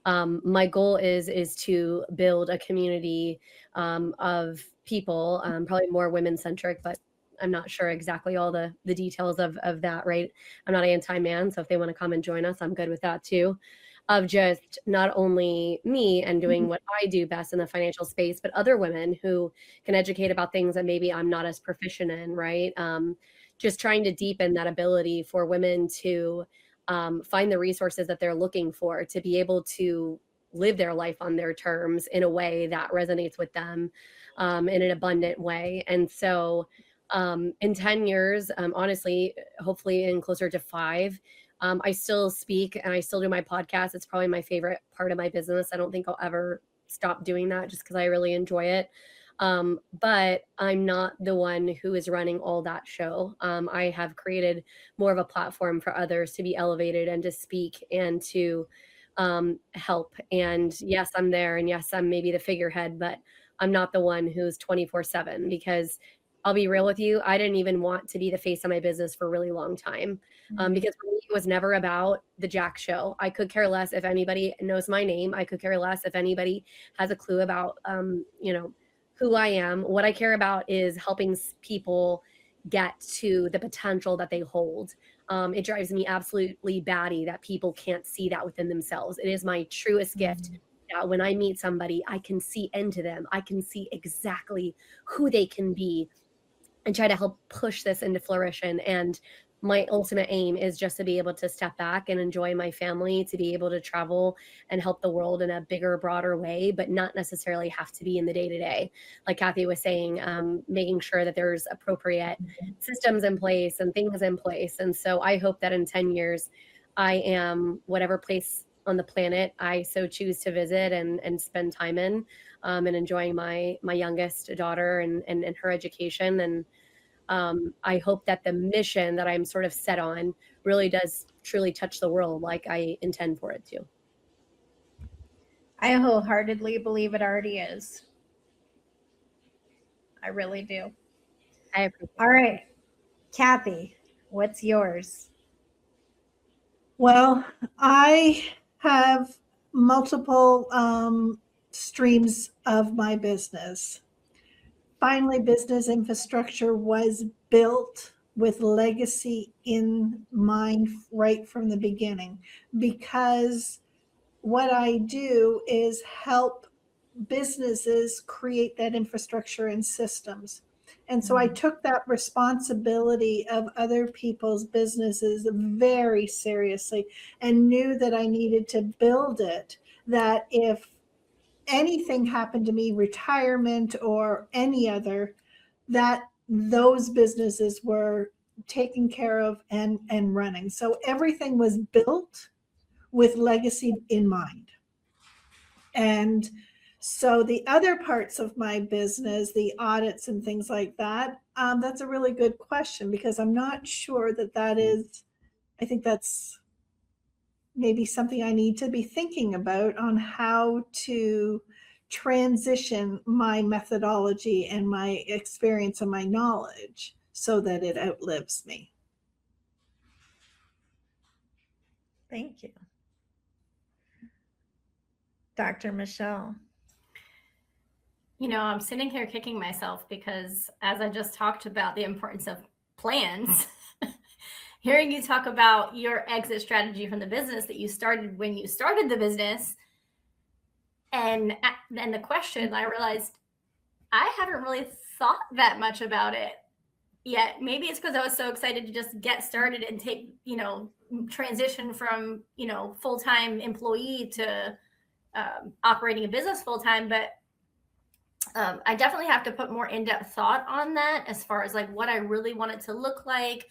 My goal is to build a community of people, probably more women-centric, but I'm not sure exactly all the details of that, right? I'm not anti-man, so if they want to come and join us, I'm good with that too. Of just not only me and doing what I do best in the financial space, but other women who can educate about things that maybe I'm not as proficient in, right? Just trying to deepen that ability for women to find the resources that they're looking for, to be able to live their life on their terms in a way that resonates with them in an abundant way. And so in 10 years, honestly, hopefully in closer to 5, I still speak and I still do my podcast. It's probably my favorite part of my business. I don't think I'll ever stop doing that just because I really enjoy it. But I'm not the one who is running all that show. I have created more of a platform for others to be elevated and to speak and to help. And yes, I'm there. And yes, I'm maybe the figurehead, but I'm not the one who's 24/7, because I'll be real with you. I didn't even want to be the face of my business for a really long time, because for me, it was never about the Jax show. I could care less if anybody knows my name. I could care less if anybody has a clue about, who I am. What I care about is helping people get to the potential that they hold. It drives me absolutely batty that people can't see that within themselves. It is my truest gift that when I meet somebody, I can see into them. I can see exactly who they can be and try to help push this into fruition. And my ultimate aim is just to be able to step back and enjoy my family, to be able to travel and help the world in a bigger, broader way, but not necessarily have to be in the day to day. Like Kathy was saying, making sure that there's appropriate systems in place and things in place. And so I hope that in 10 years, I am whatever place on the planet I so choose to visit and spend time in, and enjoying my youngest daughter and her education. And I hope that the mission that I'm sort of set on really does truly touch the world like I intend for it to. I wholeheartedly believe it already is. I really do. I appreciate All right, Kathy, what's yours? Well, I have multiple streams of my business. Finally, business infrastructure was built with legacy in mind right from the beginning, because what I do is help businesses create that infrastructure and systems. And so I took that responsibility of other people's businesses very seriously and knew that I needed to build it, that if anything happened to me, retirement or any other, that those businesses were taken care of and running. So everything was built with legacy in mind. And so the other parts of my business, the audits and things like that, that's a really good question, because I'm not sure that is, I think that's maybe something I need to be thinking about on how to transition my methodology and my experience and my knowledge so that it outlives me. Thank you. Dr. Michelle. I'm sitting here kicking myself because as I just talked about the importance of plans, hearing you talk about your exit strategy from the business that you started when you started the business, and then the question, I realized I haven't really thought that much about it yet. Maybe it's because I was so excited to just get started and take, transition from, full-time employee to operating a business full-time. But I definitely have to put more in-depth thought on that as far as like what I really want it to look like,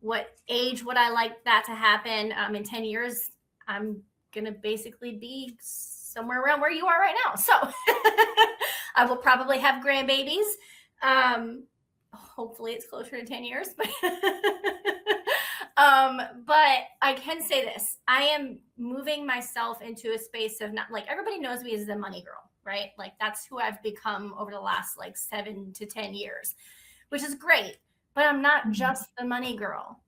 what age would I like that to happen. In 10 years, I'm going to basically be somewhere around where you are right now. So I will probably have grandbabies. Hopefully it's closer to 10 years, but I can say this, I am moving myself into a space of not, like, everybody knows me as the money girl, right? Like that's who I've become over the last like 7 to 10 years, which is great, but I'm not just the money girl.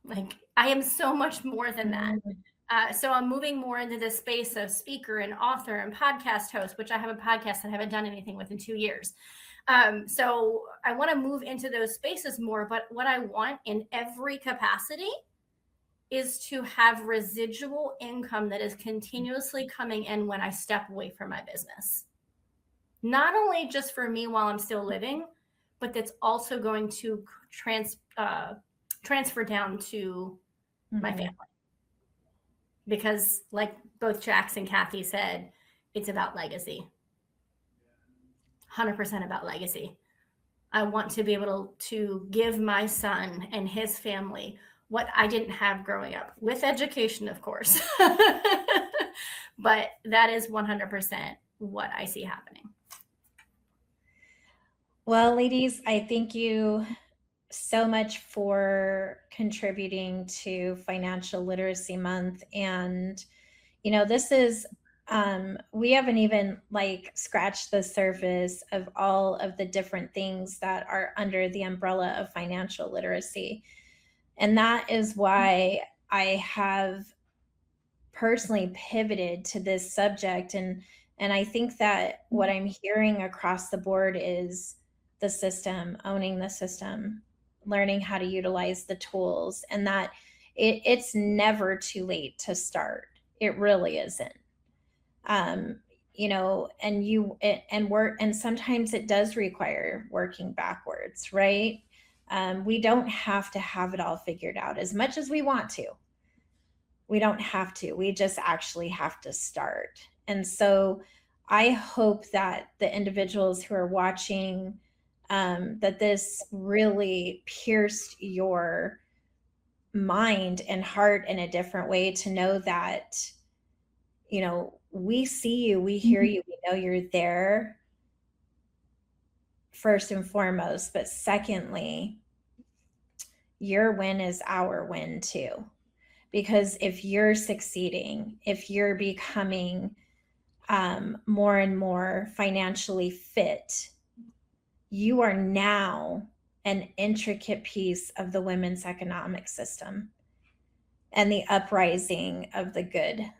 Like I am so much more than that. So I'm moving more into the space of speaker and author and podcast host, which I have a podcast that I haven't done anything with in 2 years. So I want to move into those spaces more, but what I want in every capacity is to have residual income that is continuously coming in when I step away from my business. Not only just for me while I'm still living, but that's also going to transfer down to my family. Because like both Jax and Kathy said, it's about legacy. 100% about legacy. I want to be able to give my son and his family what I didn't have growing up, with education, of course. But that is 100% what I see happening. Well, ladies, I thank you so much for contributing to Financial Literacy Month. And, this is we haven't even like scratched the surface of all of the different things that are under the umbrella of financial literacy. And that is why I have personally pivoted to this subject. And I think that what I'm hearing across the board is the system, owning the system, learning how to utilize the tools, and that it's never too late to start. It really isn't. You know, and sometimes it does require working backwards, right? We don't have to have it all figured out as much as we want to. We don't have to. We just actually have to start. And so I hope that the individuals who are watching, that this really pierced your mind and heart in a different way, to know that, you know, we see you, we hear you, we know you're there, first and foremost. But secondly, your win is our win too. Because if you're succeeding, if you're becoming more and more financially fit, you are now an intricate piece of the women's economic system and the uprising of the good.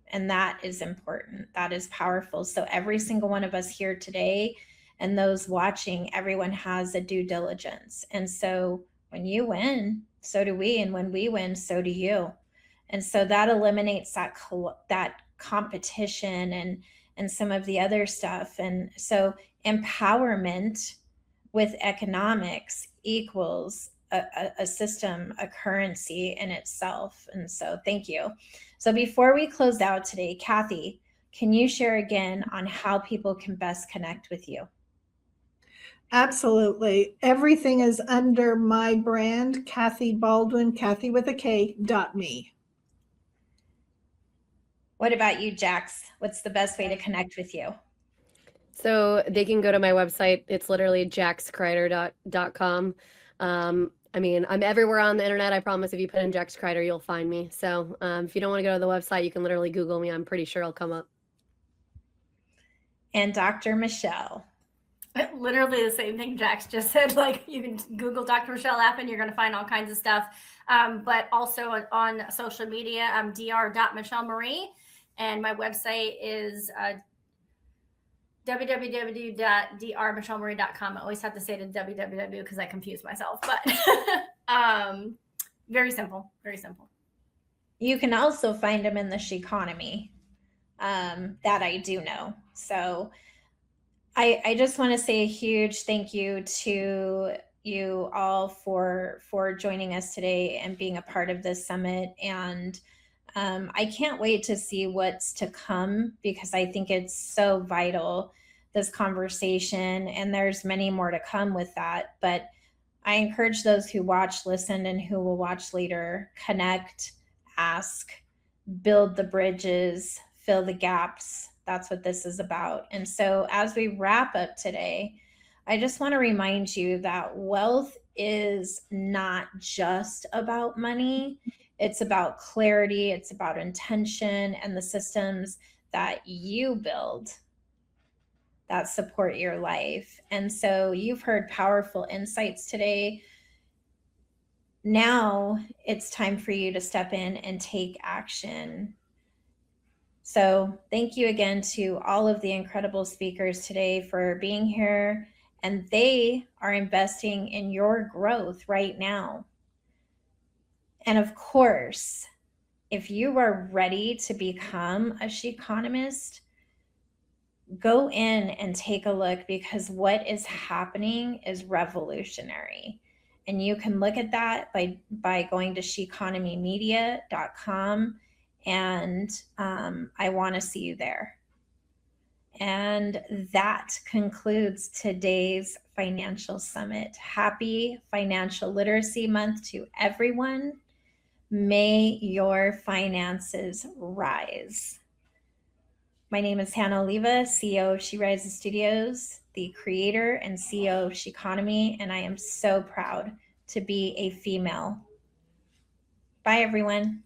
And that is important. That is powerful. So every single one of us here today, and those watching, everyone has a due diligence. And so when you win, so do we. And when we win, so do you. And so that eliminates that competition and some of the other stuff. And so empowerment with economics equals a system, a currency in itself. And so thank you. So before we close out today, Kathy, can you share again on how people can best connect with you? Absolutely. Everything is under my brand, Kathy Baldwin, Kathy with a K, .me. What about you, Jax? What's the best way to connect with you? So they can go to my website. It's literally jaxcrider.com. I mean, I'm everywhere on the internet. I promise if you put in Jax Crider, you'll find me. So if you don't want to go to the website, you can literally Google me. I'm pretty sure I'll come up. And Dr. Michelle. Literally the same thing Jax just said. Like, you can Google Dr. Michelle app and you're going to find all kinds of stuff. But also on social media, I'm dr.michellemarie. And my website is www.drmichelleMarie.com. I always have to say to www because I confuse myself, but very simple, very simple. You can also find them in the Sheconomy, that I do know. So I just want to say a huge thank you to you all for joining us today and being a part of this summit. And I can't wait to see what's to come, because I think it's so vital, this conversation, and there's many more to come with that. But I encourage those who watch, listen, and who will watch later, connect, ask, build the bridges, fill the gaps. That's what this is about. And so as we wrap up today, I just want to remind you that wealth is not just about money. It's about clarity, it's about intention, and the systems that you build that support your life. And so you've heard powerful insights today. Now it's time for you to step in and take action. So thank you again to all of the incredible speakers today for being here. And they are investing in your growth right now. And of course, if you are ready to become a Sheconomist, go in and take a look, because what is happening is revolutionary. And you can look at that by going to sheconomymedia.com, and I want to see you there. And that concludes today's Financial Summit. Happy Financial Literacy Month to everyone. May your finances rise. My name is Hannah Oliva, CEO of She Rises Studios, the creator and CEO of Sheconomy, and I am so proud to be a female. Bye, everyone.